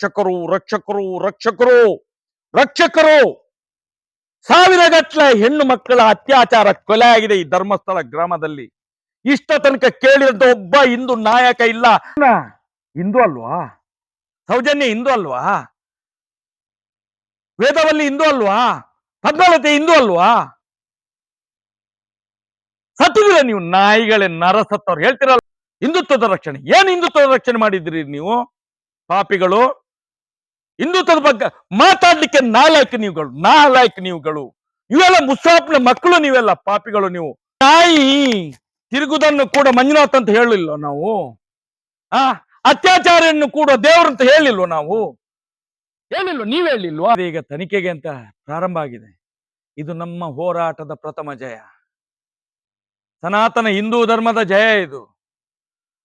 ರಕ್ಷಕರು ರಕ್ಷಕರು ರಕ್ಷಕರು ರಕ್ಷಕರು. ಸಾವಿರ ಗಟ್ಟಲೆ ಹೆಣ್ಣು ಮಕ್ಕಳ ಅತ್ಯಾಚಾರ ಕೊಲೆ ಆಗಿದೆ ಈ ಧರ್ಮಸ್ಥಳ ಗ್ರಾಮದಲ್ಲಿ. ಇಷ್ಟ ತನಕ ಕೇಳಿದಂತ ಒಬ್ಬ ಹಿಂದೂ ನಾಯಕ ಇಲ್ಲ. ಹಿಂದೂ ಅಲ್ವಾ ಸೌಜನ್ಯ? ಹಿಂದೂ ಅಲ್ವಾ ವೇದವಲ್ಲಿ? ಹಿಂದೂ ಅಲ್ವಾ ಪದ್ಮಾವತಿ? ಹಿಂದೂ ಅಲ್ವಾ? ಸತ್ತಿದಿರ ನೀವು ನಾಯಿಗಳೇ, ನರಸತ್ತವ್ರು ಹೇಳ್ತಿರಲ್ಲ ಹಿಂದುತ್ವದ ರಕ್ಷಣೆ. ಏನ್ ಹಿಂದುತ್ವದ ರಕ್ಷಣೆ ಮಾಡಿದ್ರಿ ನೀವು ಪಾಪಿಗಳು? ಹಿಂದುತ್ವದ ಬಗ್ಗೆ ಮಾತಾಡ್ಲಿಕ್ಕೆ ನಾಲಾಯಕ್ ನೀವುಗಳು. ಇವೆಲ್ಲ ಮುಸಾಫ್ನ ಮಕ್ಕಳು, ನೀವೆಲ್ಲ ಪಾಪಿಗಳು. ನೀವು ನಾಯಿ ತಿರುಗುದನ್ನು ಕೂಡ ಮಂಜುನಾಥ್ ಅಂತ ಹೇಳಿಲ್ವ ನಾವು? ಅತ್ಯಾಚಾರವನ್ನು ಕೂಡ ದೇವರಂತ ಹೇಳಿಲ್ವ ನಾವು? ಹೇಳಿಲ್ವ? ನೀವ್ ಹೇಳಿಲ್ವಾ? ಈಗ ತನಿಖೆಗೆ ಅಂತ ಪ್ರಾರಂಭ ಆಗಿದೆ. ಇದು ನಮ್ಮ ಹೋರಾಟದ ಪ್ರಥಮ ಜಯ, ಸನಾತನ ಹಿಂದೂ ಧರ್ಮದ ಜಯ ಇದು.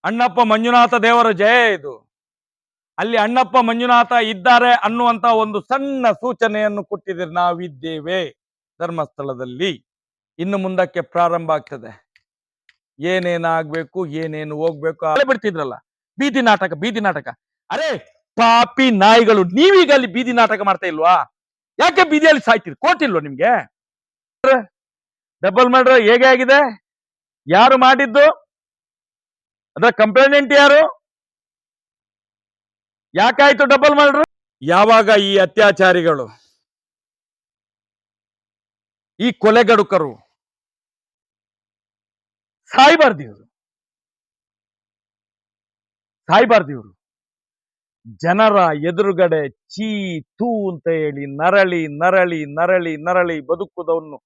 ಅಣ್ಣಪ್ಪ ಮಂಜುನಾಥ ದೇವರ ಜಯ ಇದು. ಅಲ್ಲಿ ಅಣ್ಣಪ್ಪ ಮಂಜುನಾಥ ಇದ್ದಾರೆ ಅನ್ನುವಂತ ಒಂದು ಸಣ್ಣ ಸೂಚನೆಯನ್ನು ಕೊಟ್ಟಿದ್ದೀರಿ. ನಾವಿದ್ದೇವೆ ಧರ್ಮಸ್ಥಳದಲ್ಲಿ. ಇನ್ನು ಮುಂದಕ್ಕೆ ಪ್ರಾರಂಭ ಆಗ್ತದೆ. ಏನೇನಾಗ್ಬೇಕು, ಏನೇನು ಹೋಗ್ಬೇಕು ಬಿಡ್ತಿದ್ರಲ್ಲ ಬೀದಿ ನಾಟಕ. ಅರೆ ಪಾಪಿ ನಾಯಿಗಳು, ನೀವೀಗ ಅಲ್ಲಿ ಬೀದಿ ನಾಟಕ ಮಾಡ್ತಾ ಇಲ್ವಾ? ಯಾಕೆ ಬೀದಿಯಲ್ಲಿ ಸಾಯ್ತೀರಿ? ಕೋಟಿಲ್ವ ನಿಮ್ಗೆ? ಡಬಲ್ ಮರ್ಡರ್ ಹೇಗೆ ಆಗಿದೆ? ಯಾರು ಮಾಡಿದ್ದು? ಅದರ ಕಂಪ್ಲೇಂಟ್ ಯಾರು? ಯಾಕಾಯ್ತು ಡಬಲ್ ಮರ್ಡರ್? ಯಾವಾಗ ಈ ಅತ್ಯಾಚಾರಿಗಳು, ಈ ಕೊಲೆಗಡುಕರು ಸಾಯ್ಬಾರ್ದಿವ್ರು ಜನರ ಎದುರುಗಡೆ ಚೀ ತೂ ಅಂತ ಹೇಳಿ ನರಳಿ ನರಳಿ ನರಳಿ ನರಳಿ ಬದುಕುವುದನ್ನು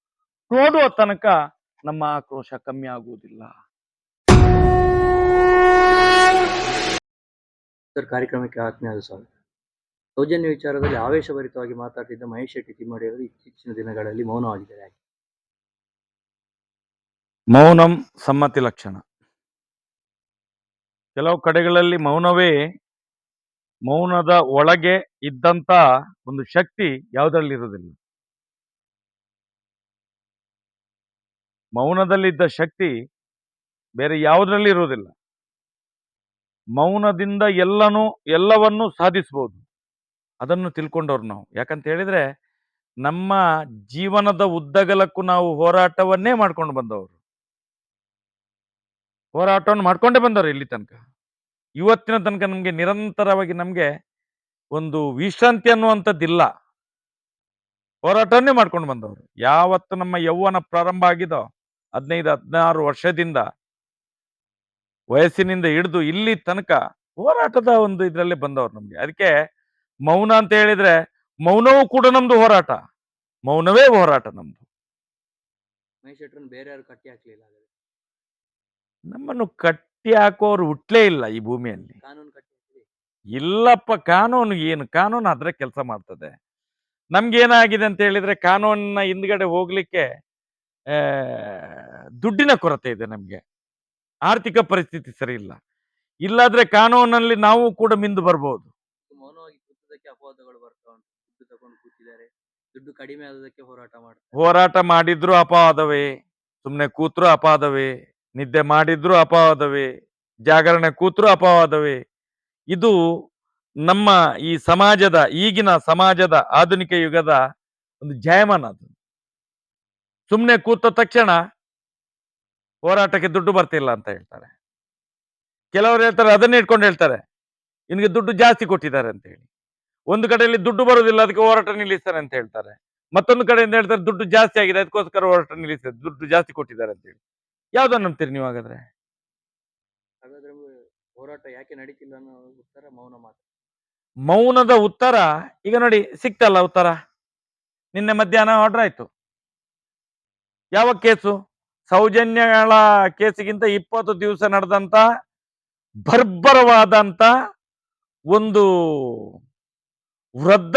ನೋಡುವ ತನಕ ನಮ್ಮ ಆಕ್ರೋಶ ಕಮ್ಮಿ ಆಗುವುದಿಲ್ಲ. ಸರ್, ಕಾರ್ಯಕ್ರಮಕ್ಕೆ ಆತ್ಮೀಯ ಸ್ವಾಗತ. ಸೌಜನ್ಯ ವಿಚಾರದಲ್ಲಿ ಆವೇಶಭರಿತವಾಗಿ ಮಾತಾಡ್ತಿದ್ದ ಮಹೇಶ್ ಶೆಟ್ಟಿ ತಿಮ್ಮಡಿಯವರು ಇತ್ತೀಚಿನ ದಿನಗಳಲ್ಲಿ ಮೌನವಾಗಿದ್ದಾರೆ. ಮೌನಂ ಸಮ್ಮತಿ ಲಕ್ಷಣ. ಕೆಲವು ಕಡೆಗಳಲ್ಲಿ ಮೌನದ ಒಳಗೆ ಇದ್ದಂತ ಒಂದು ಶಕ್ತಿ ಯಾವುದರಲ್ಲಿ ಇರುವುದಿಲ್ಲ. ಮೌನದಲ್ಲಿದ್ದ ಶಕ್ತಿ ಬೇರೆ ಯಾವುದರಲ್ಲಿ ಇರುವುದಿಲ್ಲ. ಮೌನದಿಂದ ಎಲ್ಲವನ್ನೂ ಸಾಧಿಸಬಹುದು. ಅದನ್ನು ತಿಳ್ಕೊಂಡವ್ರು ನಾವು. ಯಾಕಂತ ಹೇಳಿದ್ರೆ ನಮ್ಮ ಜೀವನದ ಉದ್ದಗಲಕ್ಕೂ ನಾವು ಹೋರಾಟವನ್ನೇ ಮಾಡ್ಕೊಂಡು ಬಂದವರು. ಹೋರಾಟವನ್ನು ಮಾಡ್ಕೊಂಡೇ ಬಂದವರು ಇಲ್ಲಿ ತನಕ. ಇವತ್ತಿನ ತನಕ ನಮ್ಗೆ ನಿರಂತರವಾಗಿ ನಮ್ಗೆ ಒಂದು ವಿಶ್ರಾಂತಿ ಅನ್ನುವಂಥದ್ದಿಲ್ಲ. ಹೋರಾಟವನ್ನೇ ಮಾಡ್ಕೊಂಡು ಬಂದವರು. ಯಾವತ್ತು ನಮ್ಮ ಯೌವನ ಪ್ರಾರಂಭ ಆಗಿದೋ 15-16 ವರ್ಷದಿಂದ ವಯಸ್ಸಿನಿಂದ ಹಿಡಿದು ಇಲ್ಲಿ ತನಕ ಹೋರಾಟದ ಒಂದು ಇದ್ರಲ್ಲೇ ಬಂದವರು ನಮ್ಗೆ. ಅದಕ್ಕೆ ಮೌನ ಅಂತ ಹೇಳಿದ್ರೆ ಮೌನವೂ ಕೂಡ ನಮ್ದು ಹೋರಾಟ. ಮೌನವೇ ಹೋರಾಟ ನಮ್ದು. ಮಹೇಶ್ ಶೆಟ್ಟರನ್ನು ಬೇರೆ ಯಾರು ಕಟ್ಟಿ ಹಾಕ್ಲಿಲ್ಲ. ನಮ್ಮನ್ನು ಕಟ್ಟಿ ಹಾಕೋರು ಹುಟ್ಲೇ ಇಲ್ಲ ಈ ಭೂಮಿಯಲ್ಲಿ. ಕಾನೂನು ಕಟ್ಟಿ ಇಲ್ಲಪ್ಪ. ಕಾನೂನು ಏನು? ಕಾನೂನು ಅದ್ರ ಕೆಲಸ ಮಾಡ್ತದೆ. ನಮ್ಗೇನಾಗಿದೆ ಅಂತ ಹೇಳಿದ್ರೆ ಕಾನೂನಿನ ಹಿಂದ್ಗಡೆ ಹೋಗ್ಲಿಕ್ಕೆ ದುಡ್ಡಿನ ಕೊರತೆ ಇದೆ. ನಮ್ಗೆ ಆರ್ಥಿಕ ಪರಿಸ್ಥಿತಿ ಸರಿ ಇಲ್ಲ. ಇಲ್ಲಾದ್ರೆ ಕಾನೂನಲ್ಲಿ ನಾವು ಕೂಡ ಮಿಂದು ಬರ್ಬೋದು. ಮೌನವಾಗಿ ಕೂತದಕ್ಕೆ ಅಪವಾದಗಳು ಬರ್ತಾವ. ದುಡ್ಡು ತಗೊಂಡು ಕೂತಿದ್ದಾರೆ, ದುಡ್ಡು ಕಡಿಮೆ ಆದದಕ್ಕೆ ಹೋರಾಟ ಮಾಡಿದ್ರು ಅಪವಾದವೇ, ಸುಮ್ನೆ ಕೂತ್ರು ಅಪವಾದವೇ, ನಿದ್ದೆ ಮಾಡಿದ್ರು ಅಪವಾದವೇ, ಜಾಗರಣೆ ಕೂತ್ರು ಅಪವಾದವೇ. ಇದು ನಮ್ಮ ಈ ಸಮಾಜದ, ಈಗಿನ ಸಮಾಜದ ಆಧುನಿಕ ಯುಗದ ಒಂದು ಜಾಯಮಾನ. ಅದು ಸುಮ್ನೆ ಕೂತ ತಕ್ಷಣ ಹೋರಾಟಕ್ಕೆ ದುಡ್ಡು ಬರ್ತಿಲ್ಲ ಅಂತ ಹೇಳ್ತಾರೆ. ಕೆಲವರು ಹೇಳ್ತಾರೆ, ಅದನ್ನೇ ಇಟ್ಕೊಂಡು ಹೇಳ್ತಾರೆ ನಿನಗೆ ದುಡ್ಡು ಜಾಸ್ತಿ ಕೊಟ್ಟಿದ್ದಾರೆ ಅಂತ ಹೇಳಿ. ಒಂದು ಕಡೆಯಲ್ಲಿ ದುಡ್ಡು ಬರುವುದಿಲ್ಲ, ಅದಕ್ಕೆ ಹೋರಾಟ ನಿಲ್ಲಿಸ್ತಾರೆ ಅಂತ ಹೇಳ್ತಾರೆ. ಮತ್ತೊಂದು ಕಡೆಯಿಂದ ಹೇಳ್ತಾರೆ ದುಡ್ಡು ಜಾಸ್ತಿ ಆಗಿದೆ, ಅದಕ್ಕೋಸ್ಕರ ಹೋರಾಟ ನಿಲ್ಲಿಸ್ತಾರೆ, ದುಡ್ಡು ಜಾಸ್ತಿ ಕೊಟ್ಟಿದ್ದಾರೆ ಅಂತ ಹೇಳಿ. ಯಾವ್ದನ್ನ ನಂಬ್ತೀರಿ ನೀವು? ಹಾಗಾದ್ರೆ ಹೋರಾಟ ಯಾಕೆ ನಡೀತಿಲ್ಲ ಅನ್ನೋ ಉತ್ತರ ಮೌನ ಮಾತ್ರ. ಮೌನದ ಉತ್ತರ ಈಗ ನೋಡಿ ಸಿಕ್ತಲ್ಲ ಉತ್ತರ. ನಿನ್ನೆ ಮಧ್ಯಾಹ್ನ ಆರ್ಡರ್ ಆಯ್ತು. ಯಾವ ಕೇಸು? ಸೌಜನ್ಯಗಳ ಕೇಸಿಗಿಂತ 20 ದಿವಸ ನಡೆದಂತ ಬರ್ಬರವಾದಂತ ಒಂದು ವೃದ್ಧ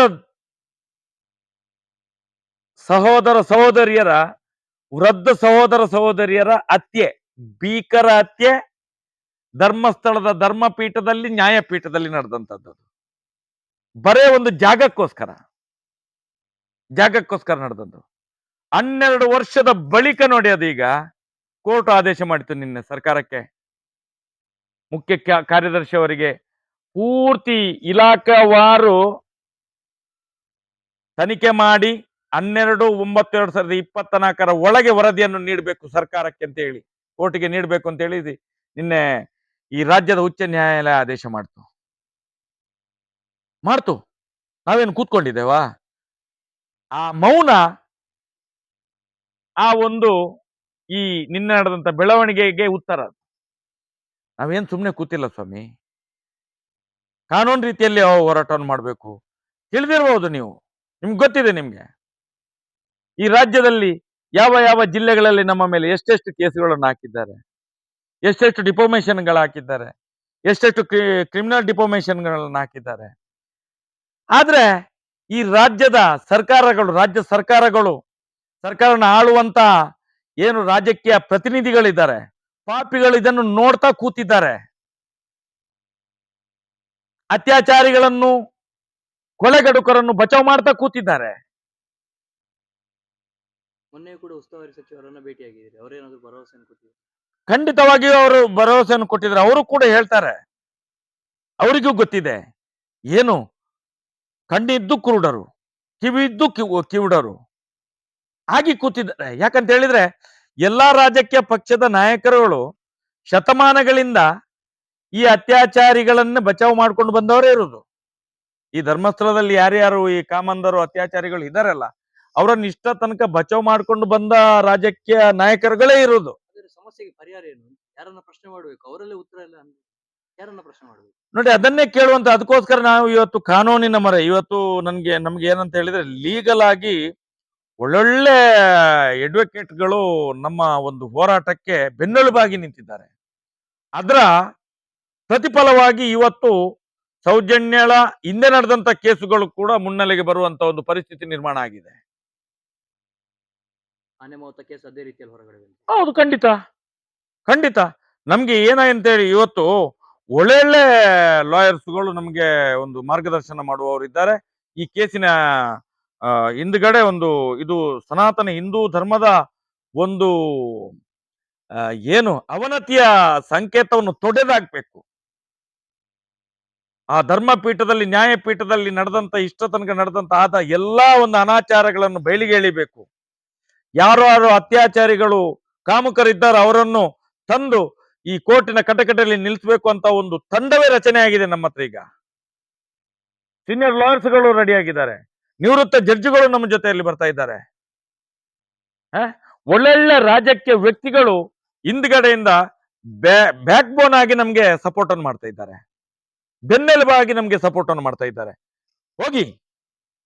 ಸಹೋದರ ಸಹೋದರಿಯರ ಹತ್ಯೆ, ಭೀಕರ ಹತ್ಯೆ ಧರ್ಮಸ್ಥಳದ ಧರ್ಮಪೀಠದಲ್ಲಿ, ನ್ಯಾಯಪೀಠದಲ್ಲಿ ನಡೆದಂಥದ್ದು. ಬರೇ ಒಂದು ಜಾಗಕ್ಕೋಸ್ಕರ ನಡೆದದ್ದು. 12 ವರ್ಷದ ಬಳಿಕ ನೋಡಿ ಅದೀಗ ಕೋರ್ಟ್ ಆದೇಶ ಮಾಡಿತು ನಿನ್ನೆ ಸರ್ಕಾರಕ್ಕೆ, ಮುಖ್ಯ ಕಾರ್ಯದರ್ಶಿ ಅವರಿಗೆ ಪೂರ್ತಿ ಇಲಾಖಾವಾರು ತನಿಖೆ ಮಾಡಿ 12/9/2024 ಒಳಗೆ ವರದಿಯನ್ನು ನೀಡಬೇಕು ಸರ್ಕಾರಕ್ಕೆ ಅಂತ ಹೇಳಿ, ಕೋರ್ಟಿಗೆ ನೀಡಬೇಕು ಅಂತ ಹೇಳಿ ನಿನ್ನೆ ಈ ರಾಜ್ಯದ ಉಚ್ಚ ನ್ಯಾಯಾಲಯ ಆದೇಶ ಮಾಡ್ತು. ನಾವೇನು ಕೂತ್ಕೊಂಡಿದ್ದೇವಾ? ಆ ಮೌನ, ಆ ಒಂದು ಈ ನಿನ್ನೆ ನಡೆದಂತ ಬೆಳವಣಿಗೆಗೆ ಉತ್ತರ. ನಾವೇನ್ ಸುಮ್ಮನೆ ಕೂತಿಲ್ಲ ಸ್ವಾಮಿ. ಕಾನೂನು ರೀತಿಯಲ್ಲಿ ಹೋರಾಟವನ್ನು ಮಾಡಬೇಕು. ತಿಳಿದಿರಬಹುದು ನೀವು, ನಿಮ್ಗೆ ಗೊತ್ತಿದೆ. ನಿಮ್ಗೆ ಈ ರಾಜ್ಯದಲ್ಲಿ ಯಾವ ಯಾವ ಜಿಲ್ಲೆಗಳಲ್ಲಿ ನಮ್ಮ ಮೇಲೆ ಎಷ್ಟೆಷ್ಟು ಕೇಸುಗಳನ್ನು ಹಾಕಿದ್ದಾರೆ, ಎಷ್ಟೆಷ್ಟು ಡಿಫಾಮೇಷನ್ಗಳು ಹಾಕಿದ್ದಾರೆ, ಎಷ್ಟೆಷ್ಟು ಕ್ರಿಮಿನಲ್ ಡಿಫಾಮೇಷನ್ಗಳನ್ನು ಹಾಕಿದ್ದಾರೆ. ಆದ್ರೆ ಈ ರಾಜ್ಯದ ಸರ್ಕಾರಗಳು, ರಾಜ್ಯ ಸರ್ಕಾರಗಳು, ಸರ್ಕಾರನ ಆಳುವಂತ ಏನು ರಾಜಕೀಯ ಪ್ರತಿನಿಧಿಗಳಿದ್ದಾರೆ, ಪಾಪಿಗಳು ಇದನ್ನು ನೋಡ್ತಾ ಕೂತಿದ್ದಾರೆ. ಅತ್ಯಾಚಾರಿಗಳನ್ನು, ಕೊಲೆಗಡುಕರನ್ನು ಬಚಾವ್ ಮಾಡ್ತಾ ಕೂತಿದ್ದಾರೆ. ಮೊನ್ನೆ ಕೂಡ ಉಸ್ತುವಾರಿ ಸಚಿವರನ್ನ ಭೇಟಿಯಾಗಿದ್ದೀರಿ, ಅವರೇನಾದ್ರು ಭರವಸೆಯನ್ನು ಕೊಟ್ಟಿದ್ದಾರೆ? ಖಂಡಿತವಾಗಿಯೂ ಅವರು ಭರವಸೆಯನ್ನು ಕೊಟ್ಟಿದ್ದಾರೆ. ಅವರು ಕೂಡ ಹೇಳ್ತಾರೆ, ಅವರಿಗೂ ಗೊತ್ತಿದೆ ಏನು, ಕಣ್ಣಿದ್ದು ಕುರುಡರು, ಕಿವಿದ್ದು ಕಿವುಡರು ಆಗಿ ಕೂತಿದ್ದಾರೆ. ಯಾಕಂತ ಹೇಳಿದ್ರೆ ಎಲ್ಲಾ ರಾಜಕೀಯ ಪಕ್ಷದ ನಾಯಕರುಗಳು ಶತಮಾನಗಳಿಂದ ಈ ಅತ್ಯಾಚಾರಿಗಳನ್ನ ಬಚಾವ್ ಮಾಡ್ಕೊಂಡು ಬಂದವರೇ ಇರುವುದು. ಈ ಧರ್ಮಸ್ಥಳದಲ್ಲಿ ಯಾರ್ಯಾರು ಈ ಕಾಮಂದರು ಅತ್ಯಾಚಾರಿಗಳು ಇದಾರಲ್ಲ, ಅವರನ್ನ ಇಷ್ಟ ತನಕ ಬಚಾವ್ ಮಾಡ್ಕೊಂಡು ಬಂದ ರಾಜಕೀಯ ನಾಯಕರುಗಳೇ ಇರುವುದು. ಸಮಸ್ಯೆಗೆ ಪರಿಹಾರ ಏನು? ಯಾರನ್ನ ಪ್ರಶ್ನೆ ಮಾಡ್ಬೇಕು? ಅವರಲ್ಲೇ ಉತ್ತರ ಇಲ್ಲ, ಯಾರನ್ನ ಪ್ರಶ್ನೆ ಮಾಡ್ಬೇಕು? ನೋಡಿ, ಅದನ್ನೇ ಕೇಳುವಂತ. ಅದಕ್ಕೋಸ್ಕರ ನಾವು ಇವತ್ತು ಕಾನೂನಿನ ಮೊರೆ, ಇವತ್ತು ನಮ್ಗೆ ಏನಂತ ಹೇಳಿದ್ರೆ, ಲೀಗಲ್ ಆಗಿ ಒಳ್ಳೊಳ್ಳೆ ಅಡ್ವೊಕೇಟ್ಗಳು ನಮ್ಮ ಒಂದು ಹೋರಾಟಕ್ಕೆ ಬೆನ್ನೆಲುಬಾಗಿ ನಿಂತಿದ್ದಾರೆ. ಅದರ ಪ್ರತಿಫಲವಾಗಿ ಇವತ್ತು ಸೌಜನ್ಯಳ ಹಿಂದೆ ನಡೆದಂತ ಕೇಸುಗಳು ಕೂಡ ಮುನ್ನೆಲೆಗೆ ಬರುವಂತ ಒಂದು ಪರಿಸ್ಥಿತಿ ನಿರ್ಮಾಣ ಆಗಿದೆ. ಆನೆ ಮೌತ ಕೇಸ್ ಅದೇ ರೀತಿಯಲ್ಲಿ ಹೊರಗಡೆ ಬಂದಿದೆ. ಹೌದು, ಖಂಡಿತ. ನಮ್ಗೆ ಏನಾಗಂತೇಳಿ ಇವತ್ತು ಒಳ್ಳೊಳ್ಳೆ ಲಾಯರ್ಸ್ಗಳು ನಮ್ಗೆ ಒಂದು ಮಾರ್ಗದರ್ಶನ ಮಾಡುವವರು ಇದ್ದಾರೆ. ಈ ಕೇಸಿನ ಹಿಂದ್ಗಡೆ ಇದು ಸನಾತನ ಹಿಂದೂ ಧರ್ಮದ ಒಂದು ಏನು ಅವನತಿಯ ಸಂಕೇತವನ್ನು ತೊಡೆದಾಕ್ಬೇಕು. ಆ ಧರ್ಮಪೀಠದಲ್ಲಿ, ನ್ಯಾಯಪೀಠದಲ್ಲಿ ನಡೆದಂತ ಇಷ್ಟ ತನಕ ನಡೆದಂತ ಆದ ಎಲ್ಲಾ ಒಂದು ಅನಾಚಾರಗಳನ್ನು ಬಯಲಿಗೆ ಎಳಿಬೇಕು. ಯಾರು ಅತ್ಯಾಚಾರಿಗಳು, ಕಾಮುಕರಿದ್ದಾರೆ, ಅವರನ್ನು ತಂದು ಈ ಕೋರ್ಟಿನ ಕಟಕಟೆಯಲ್ಲಿ ನಿಲ್ಲಿಸಬೇಕು ಅಂತ ಒಂದು ತಂಡವೇ ರಚನೆ ಆಗಿದೆ ನಮ್ಮ ಹತ್ರ. ಈಗ ಸೀನಿಯರ್ ಲಾಯರ್ಸ್ಗಳು ರೆಡಿ ಆಗಿದ್ದಾರೆ, ನಿವೃತ್ತ ಜಡ್ಜ್ಗಳು ನಮ್ಮ ಜೊತೆಯಲ್ಲಿ ಬರ್ತಾ ಇದ್ದಾರೆ. ಒಳ್ಳೊಳ್ಳೆ ರಾಜಕೀಯ ವ್ಯಕ್ತಿಗಳು ಹಿಂದ್ಗಡೆಯಿಂದ ಬ್ಯಾಕ್ ಬೋನ್ ಆಗಿ ನಮ್ಗೆ ಸಪೋರ್ಟ್ ಅನ್ನು ಮಾಡ್ತಾ ಇದ್ದಾರೆ, ಬೆನ್ನೆಲುಬಾಗಿ ನಮ್ಗೆ ಸಪೋರ್ಟ್ ಅನ್ನು ಮಾಡ್ತಾ ಇದ್ದಾರೆ. ಹೋಗಿ,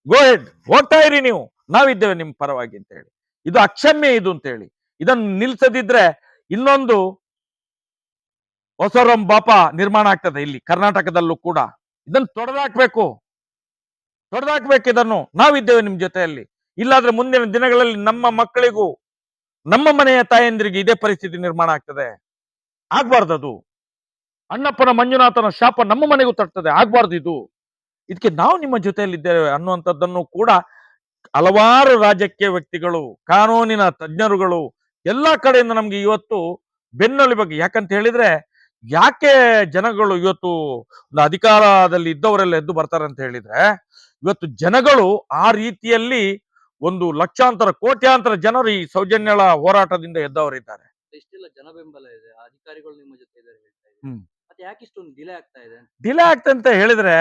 ಗೋ ಹೆಡ್, ಹೋಗ್ತಾ ಇರಿ ನೀವು, ನಾವಿದ್ದೇವೆ ನಿಮ್ ಪರವಾಗಿ ಅಂತ ಹೇಳಿ. ಇದು ಅಕ್ಷಮ್ಯ ಇದು ಅಂತ ಹೇಳಿ. ಇದನ್ನು ನಿಲ್ಸದಿದ್ರೆ ಇನ್ನೊಂದು ಹೊಸರಂ ಬಾಪ ನಿರ್ಮಾಣ ಆಗ್ತದೆ ಇಲ್ಲಿ ಕರ್ನಾಟಕದಲ್ಲೂ ಕೂಡ. ಇದನ್ನು ತೊಡೆದಾಕ್ಬೇಕು. ಇದನ್ನು ನಾವಿದ್ದೇವೆ ನಿಮ್ ಜೊತೆಯಲ್ಲಿ. ಇಲ್ಲಾದ್ರೆ ಮುಂದಿನ ದಿನಗಳಲ್ಲಿ ನಮ್ಮ ಮಕ್ಕಳಿಗೂ, ನಮ್ಮ ಮನೆಯ ತಾಯಂದಿರಿಗೆ ಇದೇ ಪರಿಸ್ಥಿತಿ ನಿರ್ಮಾಣ ಆಗ್ತದೆ. ಆಗ್ಬಾರ್ದದು. ಅಣ್ಣಪ್ಪನ ಮಂಜುನಾಥನ ಶಾಪ ನಮ್ಮ ಮನೆಗೂ ತರ್ತದೆ. ಆಗ್ಬಾರ್ದು ಇದು. ಇದಕ್ಕೆ ನಾವು ನಿಮ್ಮ ಜೊತೆಯಲ್ಲಿದ್ದೇವೆ ಅನ್ನುವಂಥದ್ದನ್ನು ಕೂಡ ಹಲವಾರು ರಾಜಕೀಯ ವ್ಯಕ್ತಿಗಳು, ಕಾನೂನಿನ ತಜ್ಞರುಗಳು ಎಲ್ಲಾ ಕಡೆಯಿಂದ ನಮ್ಗೆ ಇವತ್ತು ಬೆನ್ನೆಲುಬಾಗಿ. ಯಾಕಂತ ಹೇಳಿದ್ರೆ, ಯಾಕೆ ಜನಗಳು ಇವತ್ತು ಅಧಿಕಾರದಲ್ಲಿ ಇದ್ದವರೆಲ್ಲ ಎದ್ದು ಬರ್ತಾರೆ ಅಂತ ಹೇಳಿದ್ರೆ, ಇವತ್ತು ಜನಗಳು ಆ ರೀತಿಯಲ್ಲಿ ಒಂದು ಲಕ್ಷಾಂತರ, ಕೋಟ್ಯಾಂತರ ಜನರು ಈ ಸೌಜನ್ಯಳ ಹೋರಾಟದಿಂದ ಎದ್ದವರಿದ್ದಾರೆ. ಇಷ್ಟೆಲ್ಲ ಜನ ಬೆಂಬಲ ಇದೆ, ಅಧಿಕಾರಿಗಳು ನಿಮ್ಮ ಜೊತೆ ಇದ್ದಾರೆ ಹೇಳ್ತಾ ಇದೆ, ಮತ್ತೆ ಯಾಕೆ ಇಷ್ಟೊಂದು ಡಿಲೇ ಆಗ್ತಾ ಇದೆ? ಡಿಲೇ ಆಗ್ತಂತ ಹೇಳಿದ್ರೆ,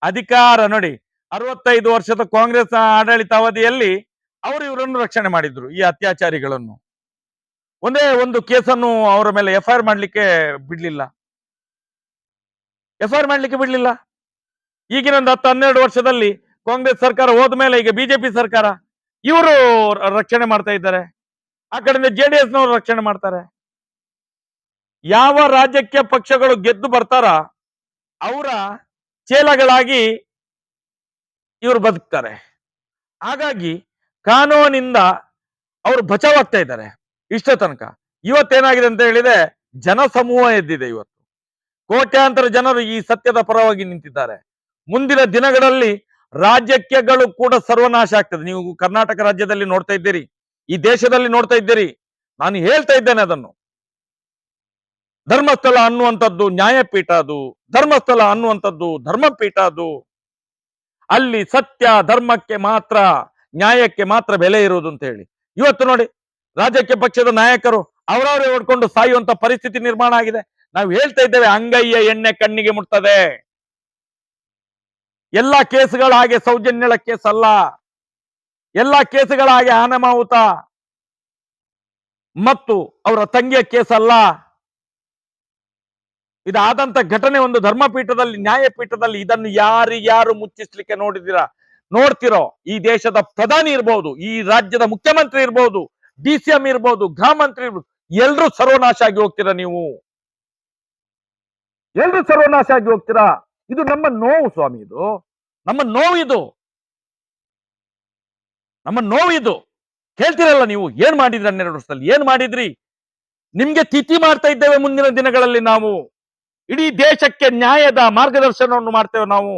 ಅಧಿಕಾರ ನೋಡಿ, 65 ವರ್ಷದ ಕಾಂಗ್ರೆಸ್ ಆಡಳಿತಾವಧಿಯಲ್ಲಿ ಅವರು ಇವರನ್ನು ರಕ್ಷಣೆ ಮಾಡಿದ್ರು, ಈ ಅತ್ಯಾಚಾರಿಗಳನ್ನು. ಒಂದೇ ಒಂದು ಕೇಸನ್ನು ಅವರ ಮೇಲೆ FIR ಮಾಡ್ಲಿಕ್ಕೆ ಬಿಡ್ಲಿಲ್ಲ. ಈಗಿನ 10-12 ವರ್ಷದಲ್ಲಿ ಕಾಂಗ್ರೆಸ್ ಸರ್ಕಾರ ಹೋದ್ಮೇಲೆ ಈಗ ಬಿಜೆಪಿ ಸರ್ಕಾರ, ಇವರು ರಕ್ಷಣೆ ಮಾಡ್ತಾ ಇದ್ದಾರೆ. ಆ ಕಡೆಯಿಂದ JDS ನವರು ರಕ್ಷಣೆ ಮಾಡ್ತಾರೆ. ಯಾವ ರಾಜಕೀಯ ಪಕ್ಷಗಳು ಗೆದ್ದು ಬರ್ತಾರ, ಅವರ ಚೇಲಗಳಾಗಿ ಇವರು ಬದುಕ್ತಾರೆ. ಹಾಗಾಗಿ ಕಾನೂನಿಂದ ಅವರು ಬಚಾವಾಗ್ತಾ ಇದ್ದಾರೆ ಇಷ್ಟ ತನಕ. ಇವತ್ತೇನಾಗಿದೆ ಅಂತ ಹೇಳಿದ್ರೆ, ಜನಸಮೂಹ ಎದ್ದಿದೆ. ಇವತ್ತು ಕೋಟ್ಯಾಂತರ ಜನರು ಈ ಸತ್ಯದ ಪರವಾಗಿ ನಿಂತಿದ್ದಾರೆ. ಮುಂದಿನ ದಿನಗಳಲ್ಲಿ ರಾಜಕೀಯಗಳು ಕೂಡ ಸರ್ವನಾಶ ಆಗ್ತದೆ. ನೀವು ಕರ್ನಾಟಕ ರಾಜ್ಯದಲ್ಲಿ ನೋಡ್ತಾ ಇದ್ದೀರಿ, ಈ ದೇಶದಲ್ಲಿ ನೋಡ್ತಾ ಇದ್ದೀರಿ. ನಾನು ಹೇಳ್ತಾ ಇದ್ದೇನೆ ಅದನ್ನು. ಧರ್ಮಸ್ಥಳ ಅನ್ನುವಂಥದ್ದು ನ್ಯಾಯಪೀಠ, ಅದು ಧರ್ಮಸ್ಥಳ ಅನ್ನುವಂಥದ್ದು ಧರ್ಮಪೀಠ. ಅದು ಅಲ್ಲಿ ಸತ್ಯ ಧರ್ಮಕ್ಕೆ ಮಾತ್ರ, ನ್ಯಾಯಕ್ಕೆ ಮಾತ್ರ ಬೆಲೆ ಇರುವುದು ಅಂತ ಹೇಳಿ ಇವತ್ತು ನೋಡಿ ರಾಜಕೀಯ ಪಕ್ಷದ ನಾಯಕರು ಅವರವರೇ ಹೊಡ್ಕೊಂಡು ಸಾಯುವಂತ ಪರಿಸ್ಥಿತಿ ನಿರ್ಮಾಣ ಆಗಿದೆ. ನಾವು ಹೇಳ್ತಾ ಇದ್ದೇವೆ, ಅಂಗೈಯ ಎಣ್ಣೆ ಕಣ್ಣಿಗೆ ಮುಟ್ತದೆ. ಎಲ್ಲಾ ಕೇಸುಗಳ ಹಾಗೆ ಸೌಜನ್ಯಳ ಕೇಸ್ ಅಲ್ಲ, ಎಲ್ಲಾ ಕೇಸುಗಳ ಹಾಗೆ ಆನಮಾಹುತ ಮತ್ತು ಅವರ ತಂಗಿಯ ಕೇಸ್ ಅಲ್ಲ. ಇದಾದಂತ ಘಟನೆ ಒಂದು ಧರ್ಮಪೀಠದಲ್ಲಿ, ನ್ಯಾಯಪೀಠದಲ್ಲಿ. ಇದನ್ನು ಯಾರು ಮುಚ್ಚಿಸ್ಲಿಕ್ಕೆ ನೋಡ್ತಿರೋ ಈ ದೇಶದ ಪ್ರಧಾನಿ ಇರ್ಬೋದು, ಈ ರಾಜ್ಯದ ಮುಖ್ಯಮಂತ್ರಿ ಇರ್ಬೋದು, DCM ಇರ್ಬೋದು, ಗೃಹ ಮಂತ್ರಿ ಇರ್ಬೋದು, ಎಲ್ರೂ ಸರ್ವನಾಶ ಆಗಿ ಹೋಗ್ತೀರಾ ನೀವು. ಎಲ್ರೂ ಸರ್ವನಾಶ ಆಗಿ ಹೋಗ್ತೀರಾ. ಇದು ನಮ್ಮ ನೋವು ಸ್ವಾಮಿ, ಇದು ನಮ್ಮ ನೋವಿದು, ನಮ್ಮ ನೋವಿದು. ಕೇಳ್ತಿರಲ್ಲ ನೀವು, ಏನ್ ಮಾಡಿದ್ರಿ 12 ವರ್ಷದಲ್ಲಿ, ಏನ್ ಮಾಡಿದ್ರಿ? ನಿಮ್ಗೆ ತಿಥಿ ಮಾಡ್ತಾ ಇದ್ದೇವೆ ಮುಂದಿನ ದಿನಗಳಲ್ಲಿ. ನಾವು ಇಡೀ ದೇಶಕ್ಕೆ ನ್ಯಾಯದ ಮಾರ್ಗದರ್ಶನವನ್ನು ಮಾಡ್ತೇವೆ, ನಾವು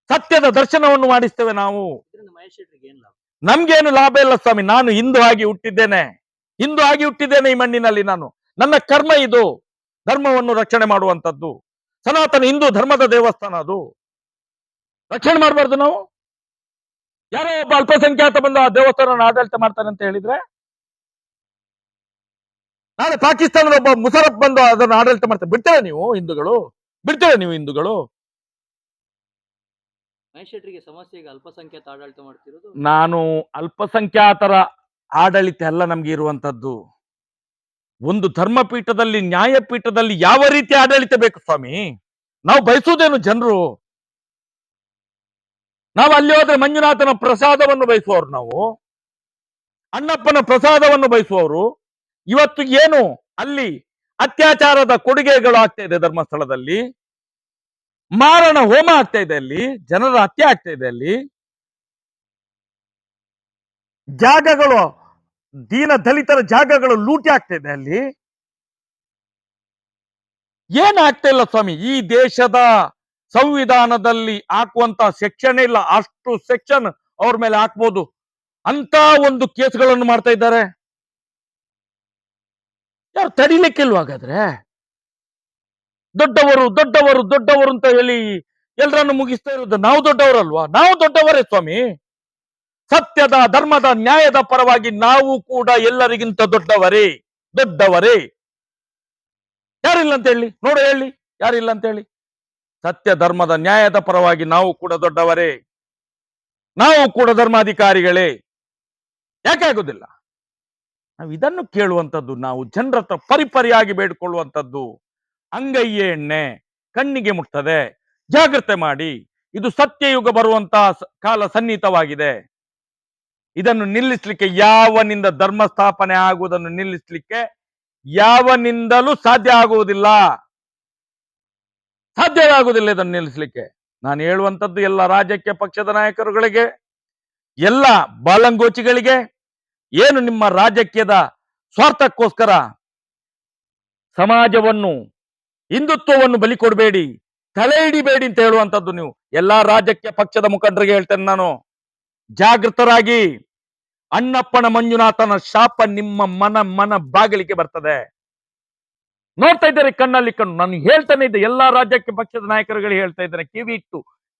ಸತ್ಯದ ದರ್ಶನವನ್ನು ಮಾಡಿಸ್ತೇವೆ ನಾವು. ಇದರಿಂದ ಮಹೇಶ್ ಶೆಟ್ಟಿಗೆ ಏನ್ ಲಾಭ? ನಮ್ಗೇನು ಲಾಭ ಇಲ್ಲ ಸ್ವಾಮಿ. ನಾನು ಹಿಂದೂ ಆಗಿ ಹುಟ್ಟಿದ್ದೇನೆ, ಹಿಂದೂ ಆಗಿ ಹುಟ್ಟಿದ್ದೇನೆ ಈ ಮಣ್ಣಿನಲ್ಲಿ. ನನ್ನ ಕರ್ಮ ಇದು, ಧರ್ಮವನ್ನು ರಕ್ಷಣೆ ಮಾಡುವಂತದ್ದು. ಸನಾತನ ಹಿಂದೂ ಧರ್ಮದ ದೇವಸ್ಥಾನ, ಅದು ರಕ್ಷಣೆ ಮಾಡಬಾರ್ದು ನಾವು? ಯಾರೋ ಒಬ್ಬ ಅಲ್ಪಸಂಖ್ಯಾತ ಬಂದು ಆ ದೇವಸ್ಥಾನ ಆಡಳಿತ ಮಾಡ್ತಾನೆ ಅಂತ ಹೇಳಿದ್ರೆ, ನಾಳೆ ಪಾಕಿಸ್ತಾನದ ಒಬ್ಬ ಮುಷರಫ್ ಬಂದು ಅದನ್ನು ಆಡಳಿತ ಮಾಡ್ತಾರೆ, ಬಿಡ್ತೇವೆ ನೀವು ಹಿಂದೂಗಳು? ಬಿಡ್ತೇವೆ ನೀವು ಹಿಂದೂಗಳು? ಮಹೇಶ್ ಶೆಟ್ಟಿಗೆ ಸಮಸ್ಯೆ ಈಗ ಅಲ್ಪಸಂಖ್ಯಾತ ಆಡಳಿತ ಮಾಡ್ತಿರೋದು. ನಾನು ಅಲ್ಪಸಂಖ್ಯಾತರ ಆಡಳಿತ ಎಲ್ಲ ನಮ್ಗೆ ಇರುವಂತದ್ದು. ಒಂದು ಧರ್ಮಪೀಠದಲ್ಲಿ, ನ್ಯಾಯಪೀಠದಲ್ಲಿ ಯಾವ ರೀತಿ ಆಡಳಿತ ಬೇಕು ಸ್ವಾಮಿ? ನಾವು ಬಯಸುವುದೇನು ಜನರು? ನಾವು ಅಲ್ಲಿ ಹೋದ್ರೆ ಮಂಜುನಾಥನ ಪ್ರಸಾದವನ್ನು ಬಯಸುವವರು, ನಾವು ಅಣ್ಣಪ್ಪನ ಪ್ರಸಾದವನ್ನು ಬಯಸುವವರು. ಇವತ್ತು ಏನು ಅಲ್ಲಿ ಅತ್ಯಾಚಾರದ ಕೊಡುಗೆಗಳು ಆಗ್ತಾ ಇದೆ, ಧರ್ಮಸ್ಥಳದಲ್ಲಿ ಮಾರಣ ಹೋಮ ಆಗ್ತಾ ಇದೆ, ಅಲ್ಲಿ ಜನರ ಹತ್ಯೆ ಆಗ್ತಾ ಇದೆ, ಅಲ್ಲಿ ಜಾಗಗಳು, ದೀನ ದಲಿತರ ಜಾಗಗಳು ಲೂಟಿ ಆಗ್ತಾ ಇದೆ, ಅಲ್ಲಿ ಏನಾಗ್ತಾ ಇಲ್ಲ ಸ್ವಾಮಿ. ಈ ದೇಶದ ಸಂವಿಧಾನದಲ್ಲಿ ಹಾಕುವಂತ ಸೆಕ್ಷನ್ ಇಲ್ಲ, ಅಷ್ಟು ಸೆಕ್ಷನ್ ಅವ್ರ ಮೇಲೆ ಹಾಕ್ಬೋದು ಅಂತ ಒಂದು ಕೇಸ್ಗಳನ್ನು ಮಾಡ್ತಾ ಇದ್ದಾರೆ. ಯಾರು ತಡಿಲಿಕ್ಕಿಲ್ವ ಹಾಗಾದ್ರೆ? ದೊಡ್ಡವರು ದೊಡ್ಡವರು ದೊಡ್ಡವರು ಅಂತ ಹೇಳಿ ಎಲ್ಲರನ್ನು ಮುಗಿಸ್ತಾ ಇರೋದು ನಾವು ದೊಡ್ಡವರಲ್ವಾ? ನಾವು ದೊಡ್ಡವರೇ ಸ್ವಾಮಿ. ಸತ್ಯದ ಧರ್ಮದ ನ್ಯಾಯದ ಪರವಾಗಿ ನಾವು ಕೂಡ ಎಲ್ಲರಿಗಿಂತ ದೊಡ್ಡವರೇ, ದೊಡ್ಡವರೇ. ಯಾರಿಲ್ಲ ಅಂತ ಹೇಳಿ ನೋಡು, ಹೇಳಿ ಯಾರಿಲ್ಲ ಅಂತ ಹೇಳಿ. ಸತ್ಯ ಧರ್ಮದ ನ್ಯಾಯದ ಪರವಾಗಿ ನಾವು ಕೂಡ ದೊಡ್ಡವರೇ, ನಾವು ಕೂಡ ಧರ್ಮಾಧಿಕಾರಿಗಳೇ. ಯಾಕೆ ಆಗುದಿಲ್ಲ? ನಾವು ಇದನ್ನು ಕೇಳುವಂಥದ್ದು, ನಾವು ಜನರ ಹತ್ರ ಪರಿಪರಿಯಾಗಿ ಬೇಡಿಕೊಳ್ಳುವಂಥದ್ದು. ಅಂಗೈಯೇ ಎಣ್ಣೆ ಕಣ್ಣಿಗೆ ಮುಟ್ತದೆ, ಜಾಗ್ರತೆ ಮಾಡಿ. ಇದು ಸತ್ಯಯುಗ ಬರುವಂತಹ ಕಾಲ ಸನ್ನಿಹಿತವಾಗಿದೆ. ಇದನ್ನು ನಿಲ್ಲಿಸಲಿಕ್ಕೆ ಯಾವನಿಂದ ಧರ್ಮ ಸ್ಥಾಪನೆ ಆಗುವುದನ್ನು ನಿಲ್ಲಿಸಲಿಕ್ಕೆ ಯಾವನಿಂದಲೂ ಸಾಧ್ಯ ಆಗುವುದಿಲ್ಲ, ಸಾಧ್ಯವೇ ಆಗುವುದಿಲ್ಲ ಇದನ್ನು ನಿಲ್ಲಿಸಲಿಕ್ಕೆ. ನಾನು ಹೇಳುವಂಥದ್ದು ಎಲ್ಲ ರಾಜಕೀಯ ಪಕ್ಷದ ನಾಯಕರುಗಳಿಗೆ, ಎಲ್ಲ ಬಾಲಂಗೋಚಿಗಳಿಗೆ, ಏನು ನಿಮ್ಮ ರಾಜಕೀಯದ ಸ್ವಾರ್ಥಕ್ಕೋಸ್ಕರ ಸಮಾಜವನ್ನು, ಹಿಂದುತ್ವವನ್ನು ಬಲಿ ಕೊಡಬೇಡಿ, ತಲೆ ಹಿಡಿಬೇಡಿ ಅಂತ ಹೇಳುವಂಥದ್ದು. ನೀವು ಎಲ್ಲಾ ರಾಜಕೀಯ ಪಕ್ಷದ ಮುಖಂಡರಿಗೆ ಹೇಳ್ತೇನೆ ನಾನು, ಜಾಗೃತರಾಗಿ. ಅಣ್ಣಪ್ಪನ ಮಂಜುನಾಥನ ಶಾಪ ನಿಮ್ಮ ಮನ ಬಾಗಿಲಿಗೆ ಬರ್ತದೆ. ನೋಡ್ತಾ ಇದ್ದಾರೆ ಕಣ್ಣಲ್ಲಿ ಕಣ್ಣು. ನಾನು ಹೇಳ್ತಾನೆ ಇದ್ದೆ, ಎಲ್ಲಾ ರಾಜಕೀಯ ಪಕ್ಷದ ನಾಯಕರುಗಳಿಗೆ ಹೇಳ್ತಾ ಇದ್ದೇನೆ,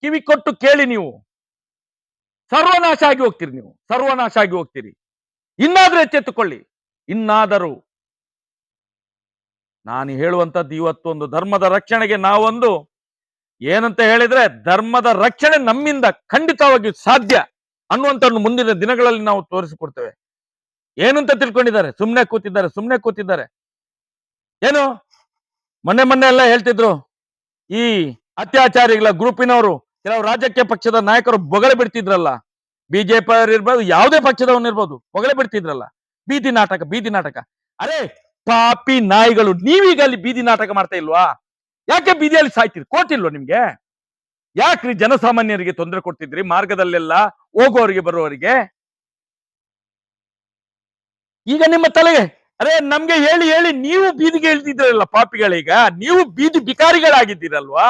ಕಿವಿ ಕೊಟ್ಟು ಕೇಳಿ. ನೀವು ಸರ್ವನಾಶ ಆಗಿ ಹೋಗ್ತೀರಿ, ನೀವು ಸರ್ವನಾಶ ಆಗಿ ಹೋಗ್ತೀರಿ. ಇನ್ನಾದ್ರೂ ಎಚ್ಚೆತ್ತುಕೊಳ್ಳಿ, ಇನ್ನಾದರೂ. ನಾನು ಹೇಳುವಂತದ್ದು ಇವತ್ತು ಒಂದು ಧರ್ಮದ ರಕ್ಷಣೆಗೆ ನಾವೊಂದು ಏನಂತ ಹೇಳಿದ್ರೆ, ಧರ್ಮದ ರಕ್ಷಣೆ ನಮ್ಮಿಂದ ಖಂಡಿತವಾಗಿ ಸಾಧ್ಯ ಅನ್ನುವಂತ ಮುಂದಿನ ದಿನಗಳಲ್ಲಿ ನಾವು ತೋರಿಸಿಕೊಡ್ತೇವೆ. ಏನಂತ ತಿಳ್ಕೊಂಡಿದ್ದಾರೆ? ಸುಮ್ನೆ ಕೂತಿದ್ದಾರೆ. ಏನು ಮೊನ್ನೆ ಎಲ್ಲ ಹೇಳ್ತಿದ್ರು, ಈ ಅತ್ಯಾಚಾರಿಗಳ ಗ್ರೂಪಿನವರು, ಕೆಲವು ರಾಜಕೀಯ ಪಕ್ಷದ ನಾಯಕರು ಬೊಗಳೆ ಬಿಡ್ತಿದ್ರಲ್ಲ, ಬಿಜೆಪಿ ಅವರು ಇರ್ಬೋದು, ಯಾವುದೇ ಪಕ್ಷದವನು ಇರ್ಬೋದು, ಬೊಗಳೆ ಬಿಡ್ತಿದ್ರಲ್ಲ. ಬೀದಿ ನಾಟಕ. ಅರೆ ಪಾಪಿ ನಾಯಿಗಳು, ನೀವೀಗ ಅಲ್ಲಿ ಬೀದಿ ನಾಟಕ ಮಾಡ್ತಾ ಇಲ್ವಾ? ಯಾಕೆ ಬೀದಿಯಲ್ಲಿ ಸಾಯ್ತೀರಿ? ಕೋಟಿಲ್ವ ನಿಮ್ಗೆ? ಯಾಕ್ರಿ ಜನಸಾಮಾನ್ಯರಿಗೆ ತೊಂದರೆ ಕೊಡ್ತಿದ್ರಿ ಮಾರ್ಗದಲ್ಲೆಲ್ಲ ಹೋಗೋರಿಗೆ ಬರುವವರಿಗೆ? ಈಗ ನಿಮ್ಮ ತಲೆಗೆ, ಅರೆ ನಮ್ಗೆ ಹೇಳಿ ಹೇಳಿ ನೀವು ಬೀದಿಗೆ ಇಳ್ತಿದ್ರಲ್ಲ ಪಾಪಿಗಳೀಗ, ನೀವು ಬೀದಿ ಬಿಕಾರಿಗಳಾಗಿದ್ದೀರಲ್ವಾ?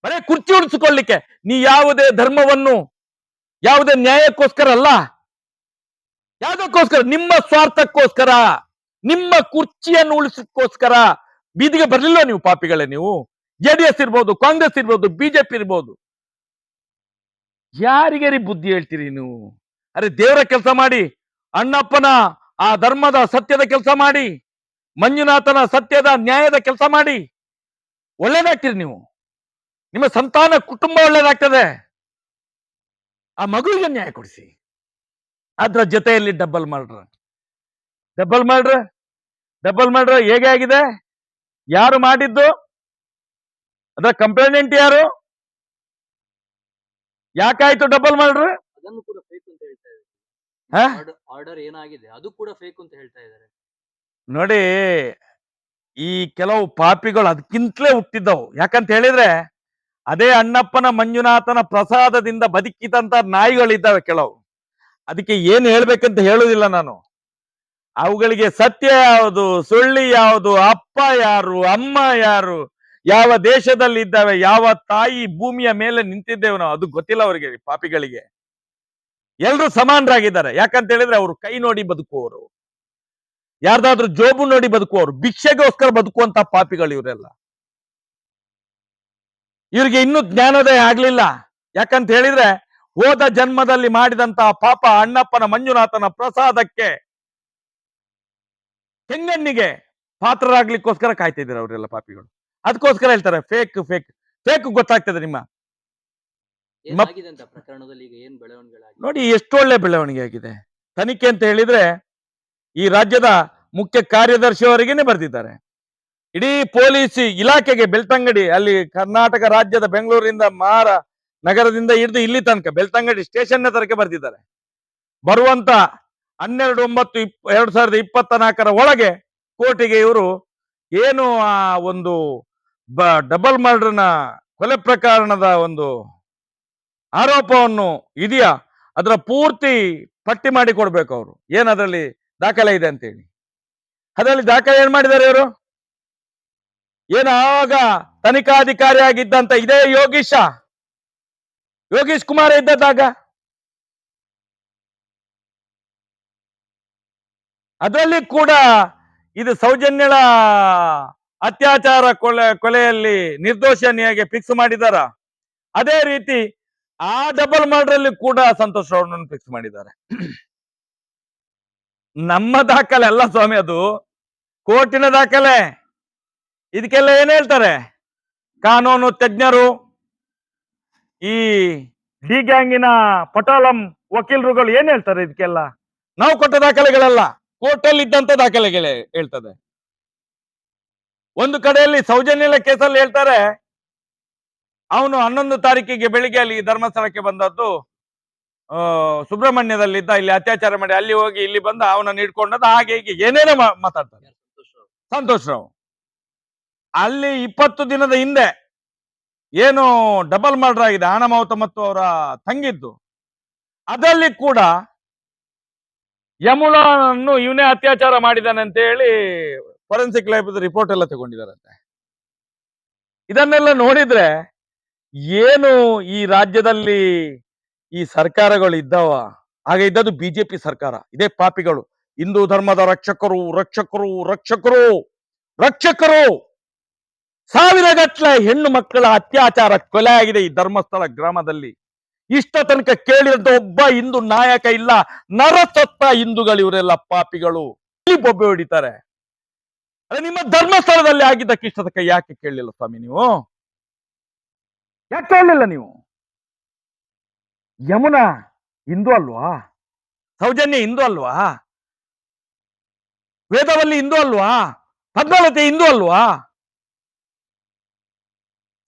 ಬರೇ ಕುರ್ಚಿ ಉಳಿಸಿಕೊಳ್ಳಿಕ್ಕೆ. ನೀ ಯಾವುದೇ ಧರ್ಮವನ್ನು, ಯಾವುದೇ ನ್ಯಾಯಕ್ಕೋಸ್ಕರ ಅಲ್ಲ, ಯಾವುದಕ್ಕೋಸ್ಕರ? ನಿಮ್ಮ ಸ್ವಾರ್ಥಕ್ಕೋಸ್ಕರ. ನಿಮ್ಮ ಕುರ್ಚಿಯನ್ನು ಉಳಿಸೋಕ್ಕೋಸ್ಕರ ಬೀದಿಗೆ ಬರ್ಲಿಲ್ಲ ನೀವು ಪಾಪಿಗಳೇ. ನೀವು ಜೆಡಿಎಸ್ ಇರ್ಬೋದು, ಕಾಂಗ್ರೆಸ್ ಇರ್ಬೋದು, ಬಿಜೆಪಿ ಇರ್ಬೋದು, ಯಾರಿಗೆ ರೀ ಬುದ್ಧಿ ಹೇಳ್ತೀರಿ ನೀವು? ಅರೆ ದೇವರ ಕೆಲಸ ಮಾಡಿ, ಅಣ್ಣಪ್ಪನ ಆ ಧರ್ಮದ ಸತ್ಯದ ಕೆಲಸ ಮಾಡಿ, ಮಂಜುನಾಥನ ಸತ್ಯದ ನ್ಯಾಯದ ಕೆಲಸ ಮಾಡಿ ಒಳ್ಳೇದಾಗ್ತೀರಿ ನೀವು. ನಿಮ್ಮ ಸಂತಾನ ಕುಟುಂಬ ಒಳ್ಳೇದಾಗ್ತದೆ. ಆ ಮಗುವಿಗೆ ನ್ಯಾಯ ಕೊಡಿಸಿ. ಅದ್ರ ಜೊತೆಯಲ್ಲಿ ಡಬಲ್ ಮರ್ಡರ್ ಹೇಗೆ ಆಗಿದೆ? ಯಾರು ಮಾಡಿದ್ದು? ಅದರ ಕಂಪ್ಲೇಂಟ್ ಯಾರು? ಯಾಕಾಯ್ತು ಡಬಲ್ ಮರ್ಡರ್? ಅದನ್ನು ಕೂಡ ಫೇಕ್ ಅಂತ ಹೇಳ್ತಾ ಹಾ? ಇದ್ದಾರೆ. ಆರ್ಡರ್ ಏನಾಗಿದೆ ಅದು ಕೂಡ ಫೇಕ್ ಅಂತ ಹೇಳ್ತಾ ಇದ್ದಾರೆ. ನೋಡಿ, ಈ ಕೆಲವು ಪಾಪಿಗಳು ಅದಕ್ಕಿಂತಲೇ ಹುಟ್ಟಿದ್ದವು. ಯಾಕಂತ ಹೇಳಿದ್ರೆ ಅದೇ ಅಣ್ಣಪ್ಪನ ಮಂಜುನಾಥನ ಪ್ರಸಾದದಿಂದ ಬದುಕಿದಂತ ನಾಯಿಗಳಿದ್ದಾವೆ ಕೆಲವು. ಅದಕ್ಕೆ ಏನ್ ಹೇಳ್ಬೇಕಂತ ಹೇಳುದಿಲ್ಲ ನಾನು. ಅವುಗಳಿಗೆ ಸತ್ಯ ಯಾವುದು, ಸುಳ್ಳಿ ಯಾವುದು, ಅಪ್ಪ ಯಾರು, ಅಮ್ಮ ಯಾರು, ಯಾವ ದೇಶದಲ್ಲಿ ಇದ್ದಾವೆ, ಯಾವ ತಾಯಿ ಭೂಮಿಯ ಮೇಲೆ ನಿಂತಿದ್ದೇವೆ ನಾವು, ಅದು ಗೊತ್ತಿಲ್ಲ ಅವರಿಗೆ. ಪಾಪಿಗಳಿಗೆ ಎಲ್ರು ಸಮಾನರಾಗಿದ್ದಾರೆ. ಯಾಕಂತ ಹೇಳಿದ್ರೆ ಅವರು ಕೈ ನೋಡಿ ಬದುಕುವವರು, ಯಾರ್ದಾದ್ರೂ ಜೋಬು ನೋಡಿ ಬದುಕುವವರು, ಭಿಕ್ಷೆಗೋಸ್ಕರ ಬದುಕುವಂತ ಪಾಪಿಗಳು ಇವರೆಲ್ಲ. ಇವರಿಗೆ ಇನ್ನೂ ಜ್ಞಾನೋದಯ ಆಗ್ಲಿಲ್ಲ. ಯಾಕಂತ ಹೇಳಿದ್ರೆ ಹೋದ ಜನ್ಮದಲ್ಲಿ ಮಾಡಿದಂತಹ ಪಾಪ ಅಣ್ಣಪ್ಪನ ಮಂಜುನಾಥನ ಪ್ರಸಾದಕ್ಕೆ, ಕೆಂಗಣ್ಣಿಗೆ ಪಾತ್ರರಾಗ್ಲಿಕ್ಕೋಸ್ಕರ ಕಾಯ್ತಿದ್ದಾರೆ ಅವರೆಲ್ಲ ಪಾಪಿಗಳು. ಅದಕ್ಕೋಸ್ಕರ ಹೇಳ್ತಾರೆ ಫೇಕ್ ಗೊತ್ತಾಗ್ತದೆ ನಿಮ್ಮ. ಏನಾಗಿದೆ ಅಂತ ಪ್ರಕರಣದಲ್ಲಿ ಈಗ ಏನ್ ಬೆಳವಣಿಗೆಗಳಾಗಿದೆ? ನೋಡಿ ಎಷ್ಟೊಳ್ಳೆ ಬೆಳವಣಿಗೆ ಆಗಿದೆ. ತನಿಖೆ ಅಂತ ಹೇಳಿದ್ರೆ ಈ ರಾಜ್ಯದ ಮುಖ್ಯ ಕಾರ್ಯದರ್ಶಿ ಅವರಿಗೇನೆ ಬರೆದಿದ್ದಾರೆ. ಇಡೀ ಪೊಲೀಸ್ ಇಲಾಖೆಗೆ ಬೆಳ್ತಂಗಡಿ, ಅಲ್ಲಿ ಕರ್ನಾಟಕ ರಾಜ್ಯದ ಬೆಂಗಳೂರಿಂದ ನಗರದಿಂದ ಹಿಡಿದು ಇಲ್ಲಿ ತನಕ ಬೆಳ್ತಂಗಡಿ ಸ್ಟೇಷನ್ ತನಕ ಬರೆದಿದ್ದಾರೆ. ಬರುವಂತ 12/9/2024 ಒಳಗೆ ಕೋರ್ಟಿಗೆ ಇವರು ಏನು ಆ ಒಂದು ಡಬಲ್ ಮರ್ಡರ್ನ ಕೊಲೆ ಪ್ರಕರಣದ ಒಂದು ಆರೋಪವನ್ನು ಇದೆಯಾ ಅದರ ಪೂರ್ತಿ ಪಟ್ಟಿ ಮಾಡಿ ಕೊಡ್ಬೇಕು ಅವರು. ಏನ್ ಅದರಲ್ಲಿ ದಾಖಲೆ ಇದೆ ಅಂತೇಳಿ. ಅದರಲ್ಲಿ ದಾಖಲೆ ಏನ್ ಮಾಡಿದ್ದಾರೆ ಇವರು? ಏನು ಆವಾಗ ತನಿಖಾಧಿಕಾರಿ ಆಗಿದ್ದಂತ ಇದೇ ಯೋಗೀಶ್ ಕುಮಾರ್ ಇದ್ದದಾಗ ಅದರಲ್ಲಿ ಕೂಡ ಇದು ಸೌಜನ್ಯಳ ಅತ್ಯಾಚಾರ ಕೊಲೆಯಲ್ಲಿ ನಿರ್ದೋಷಿಯಾಗಿ ಫಿಕ್ಸ್ ಮಾಡಿದಾರ. ಅದೇ ರೀತಿ ಆ ಡಬಲ್ ಮರ್ಡರ್ ಅಲ್ಲಿ ಕೂಡ ಸಂತೋಷ್ ರಾವ್ರನ್ನು ಫಿಕ್ಸ್ ಮಾಡಿದ್ದಾರೆ. ನಮ್ಮ ದಾಖಲೆ ಅಲ್ಲ ಸ್ವಾಮಿ, ಅದು ಕೋರ್ಟಿನ ದಾಖಲೆ. ಇದಕ್ಕೆಲ್ಲ ಏನ್ ಹೇಳ್ತಾರೆ ಕಾನೂನು ತಜ್ಞರು, ಈ ಡಿ ಗ್ಯಾಂಗಿನ ಪಟಾಲಂ ವಕೀಲರುಗಳು ಏನ್ ಹೇಳ್ತಾರೆ ಇದಕ್ಕೆಲ್ಲ? ನಾವು ಕೊಟ್ಟ ದಾಖಲೆಗಳಲ್ಲ, ಕೋರ್ಟ್ ಅಲ್ಲಿ ಇದ್ದಂತ ದಾಖಲೆಗಳೇ ಹೇಳ್ತದೆ. ಒಂದು ಕಡೆಯಲ್ಲಿ ಸೌಜನ್ಯಲ ಕೇಸಲ್ಲಿ ಹೇಳ್ತಾರೆ ಅವನು 11 ತಾರೀಕಿಗೆ ಬೆಳಿಗ್ಗೆ ಅಲ್ಲಿ ಧರ್ಮಸ್ಥಳಕ್ಕೆ ಬಂದದ್ದು, ಸುಬ್ರಹ್ಮಣ್ಯದಲ್ಲಿದ್ದ, ಇಲ್ಲಿ ಅತ್ಯಾಚಾರ ಮಾಡಿ ಅಲ್ಲಿ ಹೋಗಿ ಇಲ್ಲಿ ಬಂದ, ಅವನನ್ನು ಹಿಡ್ಕೊಂಡದ್ದು, ಹಾಗೆ ಹೀಗೆ ಏನೇನೋ ಮಾತಾಡ್ತಾರೆ ಸಂತೋಷ್ ರಾವ್. ಅಲ್ಲಿ 20 ದಿನದ ಹಿಂದೆ ಏನು ಡಬಲ್ ಮರ್ಡರ್ ಆಗಿದೆ ಆಣಮಾವುತ ಮತ್ತು ಅವರ ತಂಗಿದ್ದು, ಅದರಲ್ಲಿ ಕೂಡ ಯಮುನಾನ್ನು ಇವನೇ ಅತ್ಯಾಚಾರ ಮಾಡಿದಾನೆ ಅಂತ ಹೇಳಿ ಫೋರೆನ್ಸಿಕ್ ಲ್ಯಾಬ್ ರಿಪೋರ್ಟ್ ಎಲ್ಲ ತಗೊಂಡಿದ್ದಾರಂತೆ. ಇದನ್ನೆಲ್ಲ ನೋಡಿದ್ರೆ ಏನು ಈ ರಾಜ್ಯದಲ್ಲಿ ಈ ಸರ್ಕಾರಗಳು ಇದ್ದಾವ? ಹಾಗೆ ಇದ್ದದ್ದು ಬಿಜೆಪಿ ಸರ್ಕಾರ. ಇದೇ ಪಾಪಿಗಳು, ಹಿಂದೂ ಧರ್ಮದ ರಕ್ಷಕರು ಸಾವಿರಗಟ್ಟಲೆ ಹೆಣ್ಣು ಮಕ್ಕಳ ಅತ್ಯಾಚಾರ ಕೊಲೆ ಆಗಿದೆ ಈ ಧರ್ಮಸ್ಥಳ ಗ್ರಾಮದಲ್ಲಿ. ಇಷ್ಟ ತನಕ ಕೇಳಿದಂತ ಒಬ್ಬ ಹಿಂದೂ ನಾಯಕ ಇಲ್ಲ. ನರಸತ್ತ ಹಿಂದೂಗಳು ಇವರೆಲ್ಲ ಪಾಪಿಗಳು. ಇಲ್ಲಿ ಬೊಬ್ಬೆ ಹೊಡಿತಾರೆ. ನಿಮ್ಮ ಧರ್ಮಸ್ಥಳದಲ್ಲಿ ಆಗಿದ್ದಕ್ಕೆ ಇಷ್ಟ ತನಕ ಯಾಕೆ ಕೇಳಲಿಲ್ಲ ಸ್ವಾಮಿ ನೀವು? ಯಾಕೆ ಕೇಳಲಿಲ್ಲ ನೀವು? ಯಮುನಾ ಹಿಂದೂ ಅಲ್ವಾ? ಸೌಜನ್ಯ ಹಿಂದೂ ಅಲ್ವಾ? ವೇದವಲ್ಲಿ ಹಿಂದೂ ಅಲ್ವಾ? ಪದ್ಮಾವತಿ ಹಿಂದೂ ಅಲ್ವಾ?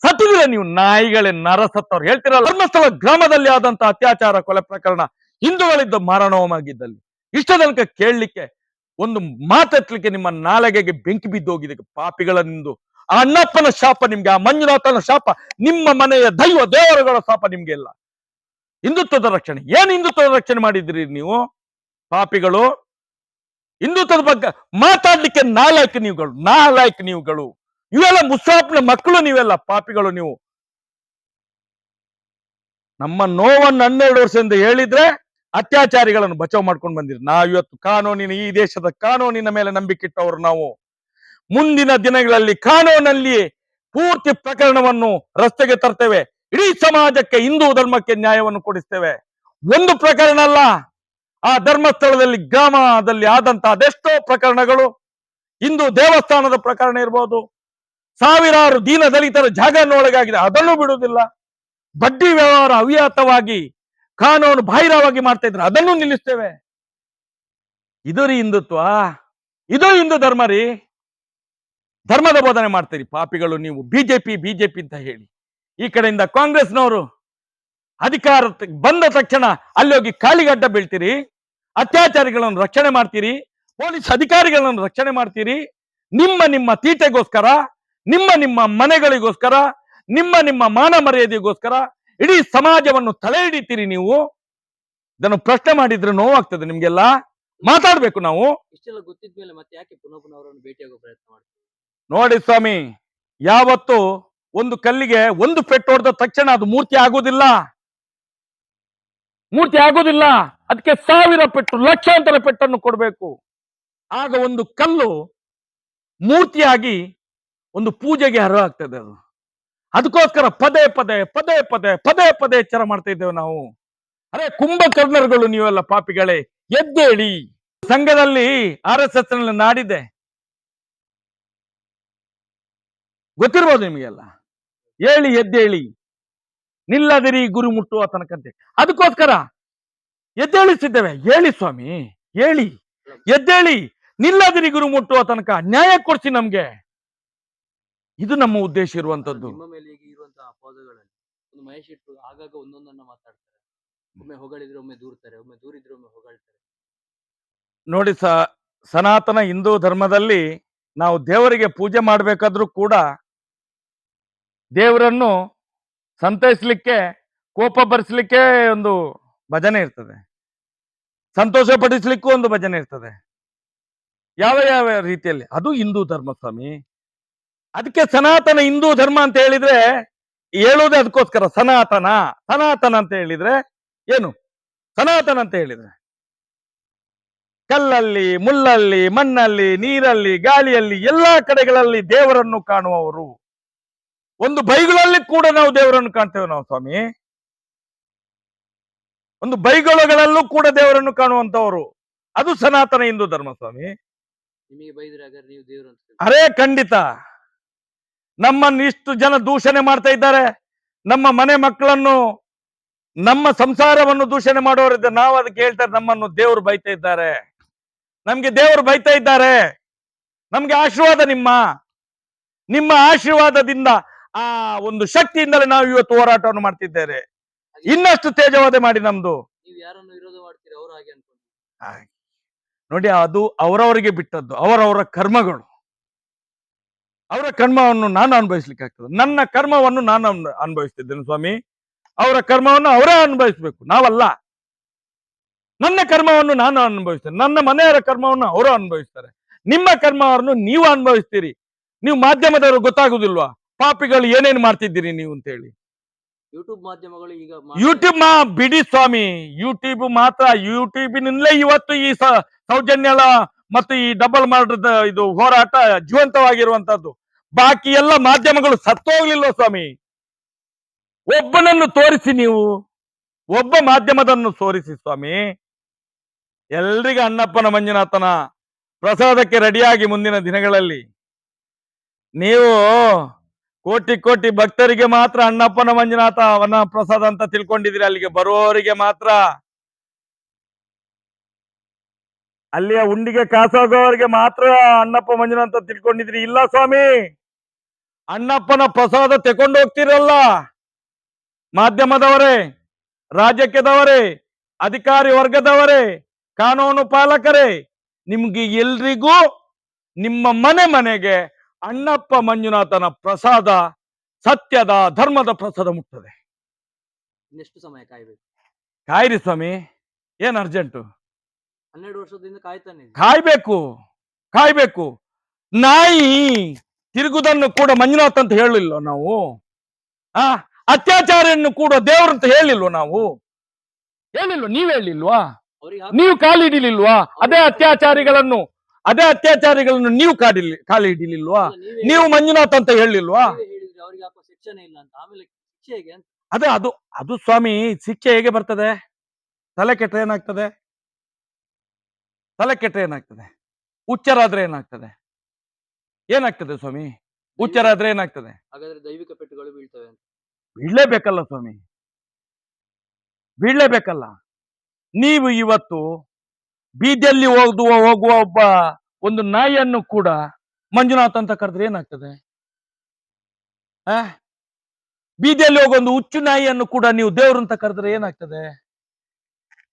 ಸತ್ತಿದ್ರೆ ನೀವು ನಾಯಿಗಳೇ, ನರಸತ್ತವ್ರು ಹೇಳ್ತಿರಲ್ಲ. ಧರ್ಮಸ್ಥಳ ಗ್ರಾಮದಲ್ಲಿ ಆದಂತ ಅತ್ಯಾಚಾರ ಕೊಲೆ ಪ್ರಕರಣ ಹಿಂದೂಗಳಿದ್ದ ಮಾರಣವವಾಗಿದ್ದಲ್ಲಿ ಇಷ್ಟ ತನಕ ಕೇಳಲಿಕ್ಕೆ, ಒಂದು ಮಾತೆತ್ತಲಿಕ್ಕೆ ನಿಮ್ಮ ನಾಲಿಗೆಗೆ ಬೆಂಕಿ ಬಿದ್ದೋಗಿದೆ ಪಾಪಿಗಳ. ನಿಂದು ಆ ಅಣ್ಣಪ್ಪನ ಶಾಪ ನಿಮ್ಗೆ, ಆ ಮಂಜುನಾಥನ ಶಾಪ, ನಿಮ್ಮ ಮನೆಯ ದೇವರುಗಳ ಶಾಪ ನಿಮ್ಗೆ ಇಲ್ಲ. ಹಿಂದುತ್ವದ ರಕ್ಷಣೆ ಏನ್ ಹಿಂದುತ್ವದ ರಕ್ಷಣೆ ಮಾಡಿದ್ರಿ ನೀವು ಪಾಪಿಗಳು? ಹಿಂದುತ್ವದ ಬಗ್ಗೆ ಮಾತಾಡ್ಲಿಕ್ಕೆ ನಾಲಾಯಕ್ ನೀವುಗಳು. ಇವೆಲ್ಲ ಮುಸಾಫ್ನ ಮಕ್ಕಳು, ನೀವೆಲ್ಲ ಪಾಪಿಗಳು. ನೀವು ನಮ್ಮ ನೋವನ್ನು 12 ವರ್ಷದಿಂದ ಹೇಳಿದ್ರೆ ಅತ್ಯಾಚಾರಿಗಳನ್ನು ಬಚಾವ್ ಮಾಡ್ಕೊಂಡು ಬಂದಿರಿ. ನಾವು ಇವತ್ತು ಕಾನೂನಿನ, ಈ ದೇಶದ ಕಾನೂನಿನ ಮೇಲೆ ನಂಬಿಕೆ ಇಟ್ಟವರು ನಾವು. ಮುಂದಿನ ದಿನಗಳಲ್ಲಿ ಕಾನೂನಲ್ಲಿ ಪೂರ್ತಿ ಪ್ರಕರಣವನ್ನು ರಸ್ತೆಗೆ ತರ್ತೇವೆ. ಇಡೀ ಸಮಾಜಕ್ಕೆ, ಹಿಂದೂ ಧರ್ಮಕ್ಕೆ ನ್ಯಾಯವನ್ನು ಕೊಡಿಸ್ತೇವೆ. ಒಂದು ಪ್ರಕರಣ ಅಲ್ಲ, ಆ ಧರ್ಮಸ್ಥಳದಲ್ಲಿ ಗ್ರಾಮದಲ್ಲಿ ಆದಂತಹ ಅದೆಷ್ಟೋ ಪ್ರಕರಣಗಳು, ಹಿಂದೂ ದೇವಸ್ಥಾನದ ಪ್ರಕರಣ ಇರ್ಬೋದು, ಸಾವಿರಾರು ದೀನ ದಲಿತರ ಜಾಗವನ್ನು ಒಳಗಾಗಿದೆ, ಅದನ್ನು ಬಿಡುವುದಿಲ್ಲ. ಬಡ್ಡಿ ವ್ಯವಹಾರ ಅವ್ಯಾತವಾಗಿ ಕಾನೂನು ಬಾಹಿರವಾಗಿ ಮಾಡ್ತಾ ಇದ್ರೆ ಅದನ್ನು ನಿಲ್ಲಿಸ್ತೇವೆ. ಇದು ರೀ ಹಿಂದುತ್ವ, ಇದು ಹಿಂದೂ ಧರ್ಮ ರೀ. ಧರ್ಮದ ಬೋಧನೆ ಮಾಡ್ತೀರಿ ಪಾಪಿಗಳು ನೀವು, ಬಿಜೆಪಿ ಬಿಜೆಪಿ ಅಂತ ಹೇಳಿ. ಈ ಕಡೆಯಿಂದ ಕಾಂಗ್ರೆಸ್ನವರು ಅಧಿಕಾರ ಬಂದ ತಕ್ಷಣ ಅಲ್ಲಿ ಹೋಗಿ ಕಾಲಿಗಡ್ಡ ಬೀಳ್ತೀರಿ, ಅತ್ಯಾಚಾರಿಗಳನ್ನು ರಕ್ಷಣೆ ಮಾಡ್ತೀರಿ, ಪೊಲೀಸ್ ಅಧಿಕಾರಿಗಳನ್ನು ರಕ್ಷಣೆ ಮಾಡ್ತೀರಿ. ನಿಮ್ಮ ನಿಮ್ಮ ತೀಟೆಗೋಸ್ಕರ, ನಿಮ್ಮ ನಿಮ್ಮ ಮನೆಗಳಿಗೋಸ್ಕರ, ನಿಮ್ಮ ನಿಮ್ಮ ಮಾನ ಮರ್ಯಾದೆಗೋಸ್ಕರ ಇಡೀ ಸಮಾಜವನ್ನು ತಲೆ ಹಿಡಿತೀರಿ ನೀವು. ಇದನ್ನು ಪ್ರಶ್ನೆ ಮಾಡಿದ್ರೆ ನೋವಾಗ್ತದೆ ನಿಮ್ಗೆಲ್ಲ. ಮಾತಾಡ್ಬೇಕು ನಾವು. ಇಷ್ಟೆಲ್ಲ ಗೊತ್ತಿದ್ಮೇಲೆ ಮತ್ತೆ ಯಾಕೆ ಪುನಃ ಪುನಃ ಅವರನ್ನು ಭೇಟಿಯಾಗೋ ಪ್ರಯತ್ನ ಮಾಡ್ತೀವಿ? ನೋಡಿ ಸ್ವಾಮಿ, ಯಾವತ್ತು ಒಂದು ಕಲ್ಲಿಗೆ ಒಂದು ಪೆಟ್ಟು ಹೊಡೆದ ತಕ್ಷಣ ಅದು ಮೂರ್ತಿ ಆಗುವುದಿಲ್ಲ, ಮೂರ್ತಿ ಆಗುವುದಿಲ್ಲ. ಅದಕ್ಕೆ 1000 ಪೆಟ್ಟು, ಲಕ್ಷಾಂತರ ಪೆಟ್ಟನ್ನು ಕೊಡಬೇಕು. ಆಗ ಒಂದು ಕಲ್ಲು ಮೂರ್ತಿಯಾಗಿ ಒಂದು ಪೂಜೆಗೆ ಅರ್ಹ ಆಗ್ತದೆ. ಅದು ಅದಕ್ಕೋಸ್ಕರ ಪದೇ ಪದೇ ಪದೇ ಪದೇ ಪದೇ ಪದೇ ಎಚ್ಚರ ಮಾಡ್ತಾ ಇದ್ದೇವೆ ನಾವು. ಅರೆ ಕುಂಭಕರ್ಣರುಗಳು ನೀವೆಲ್ಲ ಪಾಪಿಗಳೇ, ಎದ್ದೇಳಿ. ಸಂಘದಲ್ಲಿ RSS ನಲ್ಲಿ ನಾಡಿದೆ, ಗೊತ್ತಿರ್ಬೋದು ನಿಮಗೆಲ್ಲ. ಹೇಳಿ, ಎದ್ದೇಳಿ, ನಿಲ್ಲದಿರಿ ಗುರು ಮುಟ್ಟುವ ತನಕಂತೆ. ಅದಕ್ಕೋಸ್ಕರ ಎದ್ದೇಳಿಸಿದ್ದೇವೆ. ಹೇಳಿ ಸ್ವಾಮಿ, ಹೇಳಿ, ಎದ್ದೇಳಿ, ನಿಲ್ಲದಿರಿ ಗುರು ಮುಟ್ಟುವ ತನಕ ನ್ಯಾಯ ಕೊಡ್ಸಿ ನಮ್ಗೆ. ಇದು ನಮ್ಮ ಉದ್ದೇಶ ಇರುವಂತದ್ದು. ನಿಮ್ಮ ಮೇಲೆ ಈಗ ಇರುವಂತಹ ಅಪವಾದಗಳಲ್ಲಿ ಒಂದು ಮಹೇಶ್ ಶೆಟ್ಟಿ ಆಗಾಗ ಒಂದೊಂದನ್ನ ಮಾತಾಡ್ತಾರೆ. ಒಮ್ಮೆ ಹೊಗಳಿದ್ರೆ ಒಮ್ಮೆ ದೂರ್ತಾರೆ, ಒಮ್ಮೆ ದೂರಿದ್ರೆ ಒಮ್ಮೆ ಹೊಗಳ್ತಾರೆ. ನೋಡಿ, ಸನಾತನ ಹಿಂದೂ ಧರ್ಮದಲ್ಲಿ ನಾವು ದೇವರಿಗೆ ಪೂಜೆ ಮಾಡಬೇಕಾದ್ರೂ ಕೂಡ ದೇವರನ್ನು ಸಂತೈಸ್ಲಿಕ್ಕೆ, ಕೋಪ ಭರಿಸ್ಲಿಕ್ಕೆ ಒಂದು ಭಜನೆ ಇರ್ತದೆ, ಸಂತೋಷ ಪಡಿಸ್ಲಿಕ್ಕೂ ಒಂದು ಭಜನೆ ಇರ್ತದೆ. ಯಾವ ಯಾವ ರೀತಿಯಲ್ಲಿ ಅದು ಹಿಂದೂ ಧರ್ಮ ಸ್ವಾಮಿ. ಅದಕ್ಕೆ ಸನಾತನ ಹಿಂದೂ ಧರ್ಮ ಅಂತ ಹೇಳಿದ್ರೆ ಹೇಳುವುದೇ ಅದಕ್ಕೋಸ್ಕರ. ಸನಾತನ ಸನಾತನ ಅಂತ ಹೇಳಿದ್ರೆ ಏನು? ಸನಾತನ ಅಂತ ಹೇಳಿದ್ರೆ ಕಲ್ಲಲ್ಲಿ, ಮುಳ್ಳಲ್ಲಿ, ಮಣ್ಣಲ್ಲಿ, ನೀರಲ್ಲಿ, ಗಾಳಿಯಲ್ಲಿ, ಎಲ್ಲಾ ಕಡೆಗಳಲ್ಲಿ ದೇವರನ್ನು ಕಾಣುವವರು. ಒಂದು ಬೈಗುಳಲ್ಲಿ ಕೂಡ ನಾವು ದೇವರನ್ನು ಕಾಣ್ತೇವೆ ನಾವು ಸ್ವಾಮಿ. ಒಂದು ಬೈಗುಳಗಳಲ್ಲೂ ಕೂಡ ದೇವರನ್ನು ಕಾಣುವಂತವರು. ಅದು ಸನಾತನ ಹಿಂದೂ ಧರ್ಮ ಸ್ವಾಮಿ. ನಿಮಗೆ ಬೈದ್ರೆ ಹಾಗಾದ್ರೆ ನೀವು ದೇವರು ಅಂತ ಹೇಳ್ತೀರಾ? ಅರೇ ಖಂಡಿತ. ನಮ್ಮನ್ನು ಇಷ್ಟು ಜನ ದೂಷಣೆ ಮಾಡ್ತಾ ಇದ್ದಾರೆ, ನಮ್ಮ ಮನೆ ಮಕ್ಕಳನ್ನು, ನಮ್ಮ ಸಂಸಾರವನ್ನು ದೂಷಣೆ ಮಾಡೋರಿದ್ದಾರೆ. ನಾವು ಅದಕ್ಕೆ ಹೇಳ್ತಾರೆ ನಮ್ಮನ್ನು ದೇವರು ಬೈತಾ ಇದ್ದಾರೆ, ನಮ್ಗೆ ದೇವರು ಬೈತಾ ಇದ್ದಾರೆ. ನಮ್ಗೆ ಆಶೀರ್ವಾದ ನಿಮ್ಮ ಆಶೀರ್ವಾದದಿಂದ, ಆ ಒಂದು ಶಕ್ತಿಯಿಂದಲೇ ನಾವು ಇವತ್ತು ಹೋರಾಟವನ್ನು ಮಾಡ್ತಿದ್ದೇವೆ. ಇನ್ನಷ್ಟು ತೇಜವಾದೆ ಮಾಡಿ ನಮ್ದು. ನೀವು ಯಾರನ್ನು ವಿರೋಧ ಮಾಡ್ತೀರಿ ಅವರು ಹಾಗೆ ಅನ್ಕೊಂಡು. ನೋಡಿ, ಅದು ಅವರವರಿಗೆ ಬಿಟ್ಟದ್ದು, ಅವರವರ ಕರ್ಮಗಳು. ಅವರ ಕರ್ಮವನ್ನು ನಾನು ಅನುಭವಿಸ್ಲಿಕ್ಕೆ ಆಗ್ತದೆ. ನನ್ನ ಕರ್ಮವನ್ನು ನಾನು ಅನುಭವಿಸ್ತಿದ್ದೇನೆ ಸ್ವಾಮಿ. ಅವರ ಕರ್ಮವನ್ನು ಅವರೇ ಅನುಭವಿಸ್ಬೇಕು, ನಾವಲ್ಲ. ನನ್ನ ಕರ್ಮವನ್ನು ನಾನು ಅನುಭವಿಸ್ತೇನೆ, ನನ್ನ ಮನೆಯವರ ಕರ್ಮವನ್ನು ಅವರು ಅನುಭವಿಸ್ತಾರೆ. ನಿಮ್ಮ ಕರ್ಮವನ್ನು ನೀವು ಅನುಭವಿಸ್ತೀರಿ. ನೀವು ಮಾಧ್ಯಮದವರು ಗೊತ್ತಾಗುದಿಲ್ವಾ ಪಾಪಿಗಳು ಏನೇನು ಮಾಡ್ತಿದ್ದೀರಿ ನೀವು ಅಂತ ಹೇಳಿ? ಯೂಟ್ಯೂಬ್ ಮಾಧ್ಯಮಗಳು ಈಗ ಯೂಟ್ಯೂಬ್ ಬಿಡಿ ಸ್ವಾಮಿ, ಯೂಟ್ಯೂಬ್ ಮಾತ್ರ. ಯೂಟ್ಯೂಬಿನಿಂದಲೇ ಇವತ್ತು ಈ ಸೌಜನ್ಯ ಮತ್ತು ಈ ಡಬಲ್ ಮರ್ಡರ್ದ ಇದು ಹೋರಾಟ ಜೀವಂತವಾಗಿರುವಂತದ್ದು. ಬಾಕಿ ಎಲ್ಲ ಮಾಧ್ಯಮಗಳು ಸತ್ತೋಗ್ಲಿಲ್ವ ಸ್ವಾಮಿ? ಒಬ್ಬನನ್ನು ತೋರಿಸಿ, ನೀವು ಒಬ್ಬ ಮಾಧ್ಯಮದನ್ನು ತೋರಿಸಿ ಸ್ವಾಮಿ. ಎಲ್ರಿಗೂ ಅಣ್ಣಪ್ಪನ ಮಂಜುನಾಥನ ಪ್ರಸಾದಕ್ಕೆ ರೆಡಿಯಾಗಿ ಮುಂದಿನ ದಿನಗಳಲ್ಲಿ. ನೀವು ಕೋಟಿ ಕೋಟಿ ಭಕ್ತರಿಗೆ ಮಾತ್ರ ಅಣ್ಣಪ್ಪನ ಮಂಜುನಾಥ ಅವನ ಪ್ರಸಾದ ಅಂತ ತಿಳ್ಕೊಂಡಿದ್ದೀರಿ. ಅಲ್ಲಿಗೆ ಬರುವವರಿಗೆ ಮಾತ್ರ, ಅಲ್ಲಿಯ ಉಂಡಿಗೆ ಕಾಸಾಗೋವರಿಗೆ ಮಾತ್ರ ಅಣ್ಣಪ್ಪ ಮಂಜುನಾಥ ಅಂತ ತಿಳ್ಕೊಂಡಿದ್ರಿ. ಇಲ್ಲ ಸ್ವಾಮಿ, ಅಣ್ಣಪ್ಪನ ಪ್ರಸಾದ ತಕೊಂಡು ಹೋಗ್ತಿರಲ್ಲ, ಮಾಧ್ಯಮದವರೇ, ರಾಜಕೀಯದವರೇ, ಅಧಿಕಾರಿ ವರ್ಗದವರೇ, ಕಾನೂನು ಪಾಲಕರೇ, ನಿಮ್ಗೆ ಎಲ್ರಿಗೂ ನಿಮ್ಮ ಮನೆ ಮನೆಗೆ ಅಣ್ಣಪ್ಪ ಮಂಜುನಾಥನ ಪ್ರಸಾದ, ಸತ್ಯದ ಧರ್ಮದ ಪ್ರಸಾದ ಮುಟ್ಟದೆ. ಇನ್ನೆಷ್ಟು ಸಮಯ ಕಾಯ್ಬೇಕು? ಕಾಯ್ರಿ ಸ್ವಾಮಿ, ಏನ್ ಅರ್ಜೆಂಟು? 12 ವರ್ಷದಿಂದ ಕಾಯ್ತಾನೆ. ಕಾಯ್ಬೇಕು. ನಾಯಿ ತಿರುಗುದನ್ನು ಕೂಡ ಮಂಜುನಾಥ್ ಅಂತ ಹೇಳಿಲ್ವ ನಾವು? ಅತ್ಯಾಚಾರಿಯನ್ನು ಕೂಡ ದೇವ್ರಂತ ಹೇಳಿಲ್ವ ನಾವು? ಹೇಳಿಲ್ವಾ? ನೀವ್ ಹೇಳಿಲ್ವಾ? ಅವ್ರಿಗೆ ನೀವು ಕಾಲಿಡಿಲಿಲ್ವಾ? ಅದೇ ಅತ್ಯಾಚಾರಿಗಳನ್ನು ನೀವು ಕಾಲಿಡಿಲಿಲ್ವಾ? ನೀವು ಮಂಜುನಾಥ್ ಅಂತ ಹೇಳಿಲ್ವಾ? ಹೇಳಿದ್ರೆ ಅವ್ರಿಗೆ ಹಾಕೋ ಶಿಕ್ಷಣ ಇಲ್ಲ ಅಂತ, ಆಮೇಲೆ ಶಿಕ್ಷೆ ಹೇಗೆ ಅಂತ. ಅದು ಅದು ಅದು ಸ್ವಾಮಿ, ಶಿಕ್ಷೆ ಹೇಗೆ ಬರ್ತದೆ? ತಲೆ ಕೆಟ್ಟ ಏನಾಗ್ತದೆ? ತಲೆ ಕೆಟ್ಟ ಏನಾಗ್ತದೆ? ಹುಚ್ಚರಾದ್ರೆ ಏನಾಗ್ತದೆ? ಏನಾಗ್ತದೆ ಸ್ವಾಮಿ? ಹುಚ್ಚರಾದ್ರೆ ಏನಾಗ್ತದೆ? ಹಾಗಾದ್ರೆ ದೈವಿಕ ಪೆಟ್ಟುಗಳು ಬೀಳ್ತವೆ ಅಂತ. ಬೀಳ್ಲೇಬೇಕಲ್ಲ ಸ್ವಾಮಿ, ಬೀಳ್ಲೇಬೇಕಲ್ಲ. ನೀವು ಇವತ್ತು ಬೀದಿಯಲ್ಲಿ ಹೋಗುವ ಒಬ್ಬ ಒಂದು ನಾಯಿಯನ್ನು ಕೂಡ ಮಂಜುನಾಥ್ ಅಂತ ಕರೆದ್ರೆ ಏನಾಗ್ತದೆ? ಆ ಬೀದಿಯಲ್ಲಿ ಹೋಗೋ ಒಂದು ಹುಚ್ಚು ನಾಯಿಯನ್ನು ಕೂಡ ನೀವು ದೇವ್ರು ಅಂತ ಕರೆದ್ರೆ ಏನಾಗ್ತದೆ?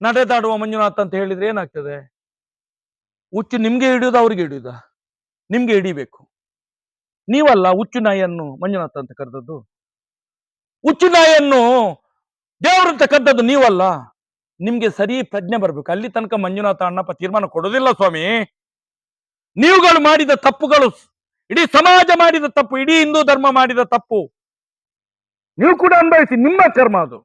ನಡೆದಾಡುವ ಮಂಜುನಾಥ್ ಅಂತ ಹೇಳಿದ್ರೆ ಏನಾಗ್ತದೆ? ಹುಚ್ಚು ನಿಮ್ಗೆ ಹಿಡಿಯುದ, ಅವ್ರಿಗೆ ಹಿಡಿಯುದ? ನಿಮ್ಗೆ ಹಿಡಿಬೇಕು. ನೀವಲ್ಲ ಹುಚ್ಚು ನಾಯಿಯನ್ನು ಮಂಜುನಾಥ್ ಅಂತ ಕರೆದದ್ದು. ಹುಚ್ಚು ನಾಯಿಯನ್ನು ದೇವ್ರು ಅಂತ ಕರೆದದ್ದು ನೀವಲ್ಲ. ನಿಮ್ಗೆ ಸರಿ ಪ್ರಜ್ಞೆ ಬರ್ಬೇಕು. ಅಲ್ಲಿ ತನಕ ಮಂಜುನಾಥ ಅಣ್ಣಪ್ಪ ತೀರ್ಮಾನ ಕೊಡೋದಿಲ್ಲ ಸ್ವಾಮಿ. ನೀವುಗಳು ಮಾಡಿದ ತಪ್ಪುಗಳು, ಇಡೀ ಸಮಾಜ ಮಾಡಿದ ತಪ್ಪು, ಇಡೀ ಹಿಂದೂ ಧರ್ಮ ಮಾಡಿದ ತಪ್ಪು, ನೀವು ಕೂಡ ಅನುಭವಿಸಿ, ನಿಮ್ಮ ಕರ್ಮ ಅದು.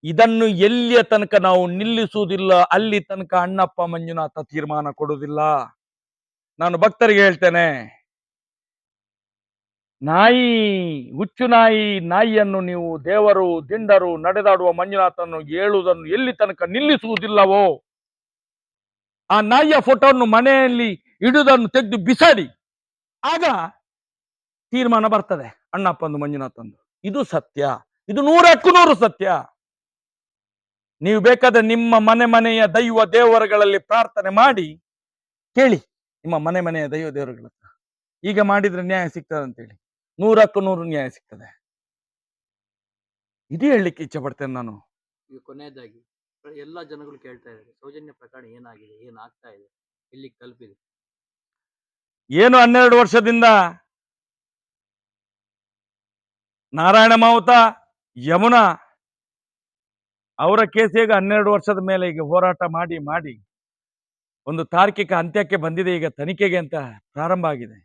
ಇದನ್ನು ಎಲ್ಲಿಯ ತನಕ ನಾವು ನಿಲ್ಲಿಸುವುದಿಲ್ಲ, ಅಲ್ಲಿ ತನಕ ಅಣ್ಣಪ್ಪ ಮಂಜುನಾಥ ತೀರ್ಮಾನ ಕೊಡುವುದಿಲ್ಲ. ನಾನು ಭಕ್ತರಿಗೆ ಹೇಳ್ತೇನೆ, ನಾಯಿ, ಹುಚ್ಚು ನಾಯಿಯನ್ನು ನೀವು ದೇವರು, ದಿಂಡರು, ನಡೆದಾಡುವ ಮಂಜುನಾಥನ್ನು ಹೇಳುವುದನ್ನು ಎಲ್ಲಿ ತನಕ ನಿಲ್ಲಿಸುವುದಿಲ್ಲವೋ, ಆ ನಾಯಿಯ ಫೋಟೋವನ್ನು ಮನೆಯಲ್ಲಿ ಇಡುವುದನ್ನು ತೆಗೆದು ಬಿಸಾಡಿ, ಆಗ ತೀರ್ಮಾನ ಬರ್ತದೆ ಅಣ್ಣಪ್ಪಂದು ಮಂಜುನಾಥಂದು. ಇದು ಸತ್ಯ, ಇದು 100% ಸತ್ಯ. ನೀವು ಬೇಕಾದ್ರೆ ನಿಮ್ಮ ಮನೆಯ ದೈವ ದೇವರುಗಳಲ್ಲಿ ಪ್ರಾರ್ಥನೆ ಮಾಡಿ ಕೇಳಿ, ನಿಮ್ಮ ಮನೆಯ ದೈವ ದೇವರುಗಳ ಹತ್ರ ಈಗ ಮಾಡಿದ್ರೆ ನ್ಯಾಯ ಸಿಗ್ತದೆ ಅಂತೇಳಿ. 100% ನ್ಯಾಯ ಸಿಗ್ತದೆ. ಇದು ಹೇಳಲಿಕ್ಕೆ ಇಚ್ಛೆ ಪಡ್ತೇನೆ ನಾನು. ಈಗ ಕೊನೆಯದಾಗಿ ಎಲ್ಲಾ ಜನಗಳು ಕೇಳ್ತಾ ಇದ್ದಾರೆ, ಸೌಜನ್ಯ ಪ್ರಕರಣ ಏನಾಗಿದೆ, ಏನಾಗ್ತಾ ಇದೆ, ಎಲ್ಲಿ ತಲುಪಿದೆ? ಏನು 12 ವರ್ಷದಿಂದ ನಾರಾಯಣ ಮಾವುತ, ಯಮುನಾ ಅವರ ಕೇಸ್ ಈಗ 12 ವರ್ಷದ ಮೇಲೆ ಈಗ ಹೋರಾಟ ಮಾಡಿ ಒಂದು ತಾರ್ಕಿಕ ಅಂತ್ಯಕ್ಕೆ ಬಂದಿದೆ. ಈಗ ತನಿಖೆಗೆ ಅಂತ ಪ್ರಾರಂಭ ಆಗಿದೆ.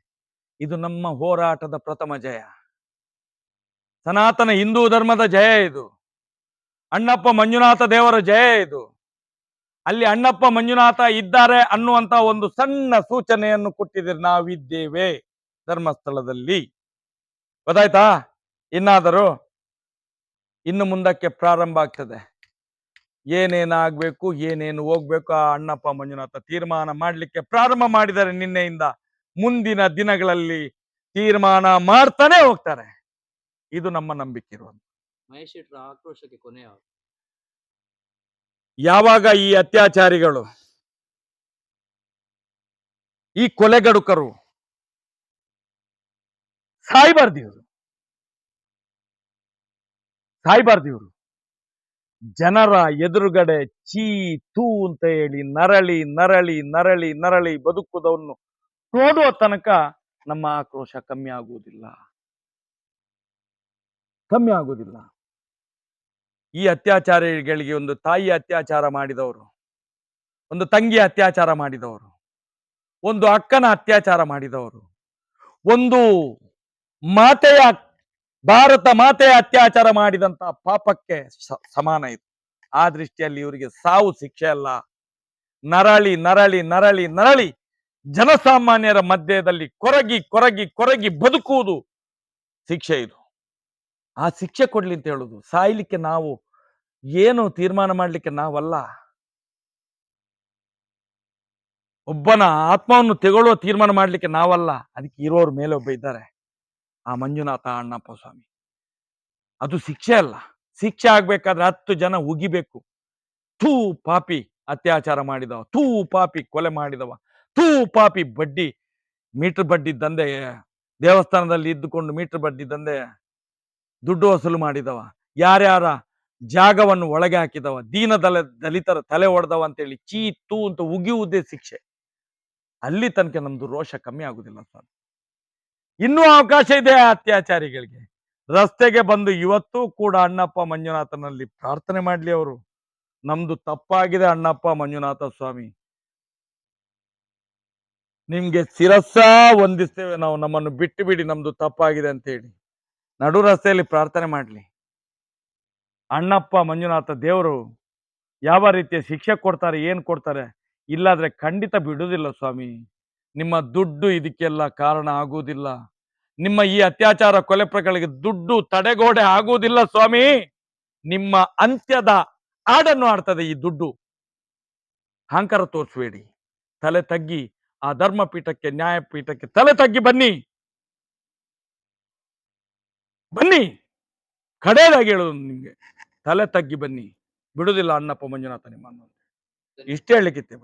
ಇದು ನಮ್ಮ ಹೋರಾಟದ ಪ್ರಥಮ ಜಯ, ಸನಾತನ ಹಿಂದೂ ಧರ್ಮದ ಜಯ ಇದು, ಅಣ್ಣಪ್ಪ ಮಂಜುನಾಥ ದೇವರ ಜಯ ಇದು. ಅಲ್ಲಿ ಅಣ್ಣಪ್ಪ ಮಂಜುನಾಥ ಇದ್ದಾರೆ ಅನ್ನುವಂತ ಒಂದು ಸಣ್ಣ ಸೂಚನೆಯನ್ನು ಕೊಟ್ಟಿದ್ದೀರಿ, ನಾವಿದ್ದೇವೆ ಧರ್ಮಸ್ಥಳದಲ್ಲಿ. ಗೊತ್ತಾಯ್ತಾ? ಇನ್ನಾದರೂ ಇನ್ನು ಮುಂದಕ್ಕೆ ಪ್ರಾರಂಭ ಆಗ್ತದೆ. ಏನೇನಾಗಬೇಕು, ಏನೇನು ಹೋಗ್ಬೇಕು, ಆ ಅಣ್ಣಪ್ಪ ಮಂಜುನಾಥ ತೀರ್ಮಾನ ಮಾಡಲಿಕ್ಕೆ ಪ್ರಾರಂಭ ಮಾಡಿದರೆ ನಿನ್ನೆಯಿಂದ ಮುಂದಿನ ದಿನಗಳಲ್ಲಿ ತೀರ್ಮಾನ ಮಾಡ್ತಾನೆ ಹೋಗ್ತಾರೆ. ಇದು ನಮ್ಮ ನಂಬಿಕೆ ಇರುವಂತ. ಮಹೇಶ್ ಶೆಟ್ಟರ ಆಕ್ರೋಶಕ್ಕೆ ಕೊನೆ ಯಾವುದು? ಯಾವಾಗ ಈ ಅತ್ಯಾಚಾರಿಗಳು, ಈ ಕೊಲೆಗಡುಕರು ಸಾಯ್ಬಾರ್ದಿವ್ರು ಜನರ ಎದುರುಗಡೆ ಚೀ ತೂ ಅಂತ ಹೇಳಿ ನರಳಿ ಬದುಕುವುದನ್ನು ನೋಡುವ ತನಕ ನಮ್ಮ ಆಕ್ರೋಶ ಕಮ್ಮಿ ಆಗುವುದಿಲ್ಲ. ಈ ಅತ್ಯಾಚಾರಿಗಳಿಗೆ ಒಂದು ತಾಯಿ ಅತ್ಯಾಚಾರ ಮಾಡಿದವರು, ಒಂದು ತಂಗಿ ಅತ್ಯಾಚಾರ ಮಾಡಿದವರು, ಒಂದು ಅಕ್ಕನ ಅತ್ಯಾಚಾರ ಮಾಡಿದವರು, ಒಂದು ಮಾತೆಯ, ಭಾರತ ಮಾತೆಯ ಅತ್ಯಾಚಾರ ಮಾಡಿದಂತ ಪಾಪಕ್ಕೆ ಸಮಾನ ಇದು. ಆ ದೃಷ್ಟಿಯಲ್ಲಿ ಇವರಿಗೆ ಸಾವು ಶಿಕ್ಷೆ ಅಲ್ಲ. ನರಳಿ ಜನಸಾಮಾನ್ಯರ ಮಧ್ಯದಲ್ಲಿ ಕೊರಗಿ ಬದುಕುವುದು ಶಿಕ್ಷೆ ಇದು. ಆ ಶಿಕ್ಷೆ ಕೊಡ್ಲಿ ಅಂತ ಹೇಳುದು. ಸಾಯ್ಲಿಕ್ಕೆ ನಾವು ಏನು ತೀರ್ಮಾನ ಮಾಡ್ಲಿಕ್ಕೆ ನಾವಲ್ಲ. ಒಬ್ಬನ ಆತ್ಮವನ್ನು ತೆಗೊಳ್ಳುವ ತೀರ್ಮಾನ ಮಾಡ್ಲಿಕ್ಕೆ ನಾವಲ್ಲ. ಅದಕ್ಕೆ ಇರೋರ್ ಮೇಲೆ ಒಬ್ಬ ಇದ್ದಾರೆ, ಆ ಮಂಜುನಾಥ ಅಣ್ಣಪ್ಪ ಸ್ವಾಮಿ. ಅದು ಶಿಕ್ಷೆ ಅಲ್ಲ. ಶಿಕ್ಷೆ ಆಗ್ಬೇಕಾದ್ರೆ 10 ಜನ ಉಗಿಬೇಕು. ಥೂ ಪಾಪಿ ಅತ್ಯಾಚಾರ ಮಾಡಿದವ, ಥೂ ಪಾಪಿ ಕೊಲೆ ಮಾಡಿದವ, ಥೂ ಪಾಪಿ ಮೀಟರ್ ಬಡ್ಡಿ ದಂಧೆ, ದೇವಸ್ಥಾನದಲ್ಲಿ ಇದ್ದುಕೊಂಡು ಮೀಟರ್ ಬಡ್ಡಿ ದಂಧೆ ದುಡ್ಡು ವಸೂಲು ಮಾಡಿದವ, ಯಾರ್ಯಾರ ಜಾಗವನ್ನು ಒಳಗೆ ಹಾಕಿದವ, ದಲಿತರ ತಲೆ ಹೊಡೆದವ ಅಂತೇಳಿ ಚೀ ತೂ ಅಂತ ಉಗಿಯುವುದೇ ಶಿಕ್ಷೆ. ಅಲ್ಲಿ ತನಕ ನಮ್ದು ರೋಷ ಕಮ್ಮಿ ಆಗುದಿಲ್ಲ ಸರ್. ಇನ್ನೂ ಅವಕಾಶ ಇದೆ ಅತ್ಯಾಚಾರಿಗಳಿಗೆ. ರಸ್ತೆಗೆ ಬಂದು ಇವತ್ತೂ ಕೂಡ ಅಣ್ಣಪ್ಪ ಮಂಜುನಾಥನಲ್ಲಿ ಪ್ರಾರ್ಥನೆ ಮಾಡ್ಲಿ ಅವರು. ನಮ್ದು ತಪ್ಪಾಗಿದೆ ಅಣ್ಣಪ್ಪ ಮಂಜುನಾಥ ಸ್ವಾಮಿ, ನಿಮ್ಗೆ ಶಿರಸ್ಸ ವಂದಿಸ್ತೇವೆ ನಾವು, ನಮ್ಮನ್ನು ಬಿಟ್ಟು ಬಿಡಿ, ನಮ್ದು ತಪ್ಪಾಗಿದೆ ಅಂತ ಹೇಳಿ ನಡು ರಸ್ತೆಯಲ್ಲಿ ಪ್ರಾರ್ಥನೆ ಮಾಡ್ಲಿ. ಅಣ್ಣಪ್ಪ ಮಂಜುನಾಥ ದೇವರು ಯಾವ ರೀತಿಯ ಶಿಕ್ಷೆ ಕೊಡ್ತಾರೆ, ಏನು ಕೊಡ್ತಾರೆ, ಇಲ್ಲಾದ್ರೆ ಖಂಡಿತ ಬಿಡುವುದಿಲ್ಲ ಸ್ವಾಮಿ. ನಿಮ್ಮ ದುಡ್ಡು ಇದಕ್ಕೆಲ್ಲ ಕಾರಣ ಆಗುವುದಿಲ್ಲ. ನಿಮ್ಮ ಈ ಅತ್ಯಾಚಾರ ಕೊಲೆ ಪ್ರಕರಣಗಳಿಗೆ ದುಡ್ಡು ತಡೆಗೋಡೆ ಆಗುವುದಿಲ್ಲ ಸ್ವಾಮಿ. ನಿಮ್ಮ ಅಂತ್ಯದ ಹಾಡನ್ನು ಆಡ್ತದೆ ಈ ದುಡ್ಡು. ಅಹಂಕಾರ ತೋರಿಸಬೇಡಿ, ತಲೆ ತಗ್ಗಿ ಆ ಧರ್ಮಪೀಠಕ್ಕೆ, ನ್ಯಾಯಪೀಠಕ್ಕೆ ತಲೆ ತಗ್ಗಿ ಬನ್ನಿ. ಬನ್ನಿ, ಕಡೆಯದಾಗಿ ಹೇಳೋದು ನಿಮ್ಗೆ, ತಲೆ ತಗ್ಗಿ ಬನ್ನಿ. ಬಿಡುವುದಿಲ್ಲ ಅಣ್ಣಪ್ಪ ಮಂಜುನಾಥ ನಿಮ್ಮನ್ನು. ಇಷ್ಟೇ ಹೇಳಲಿಕ್ಕಿತ್ತೆ.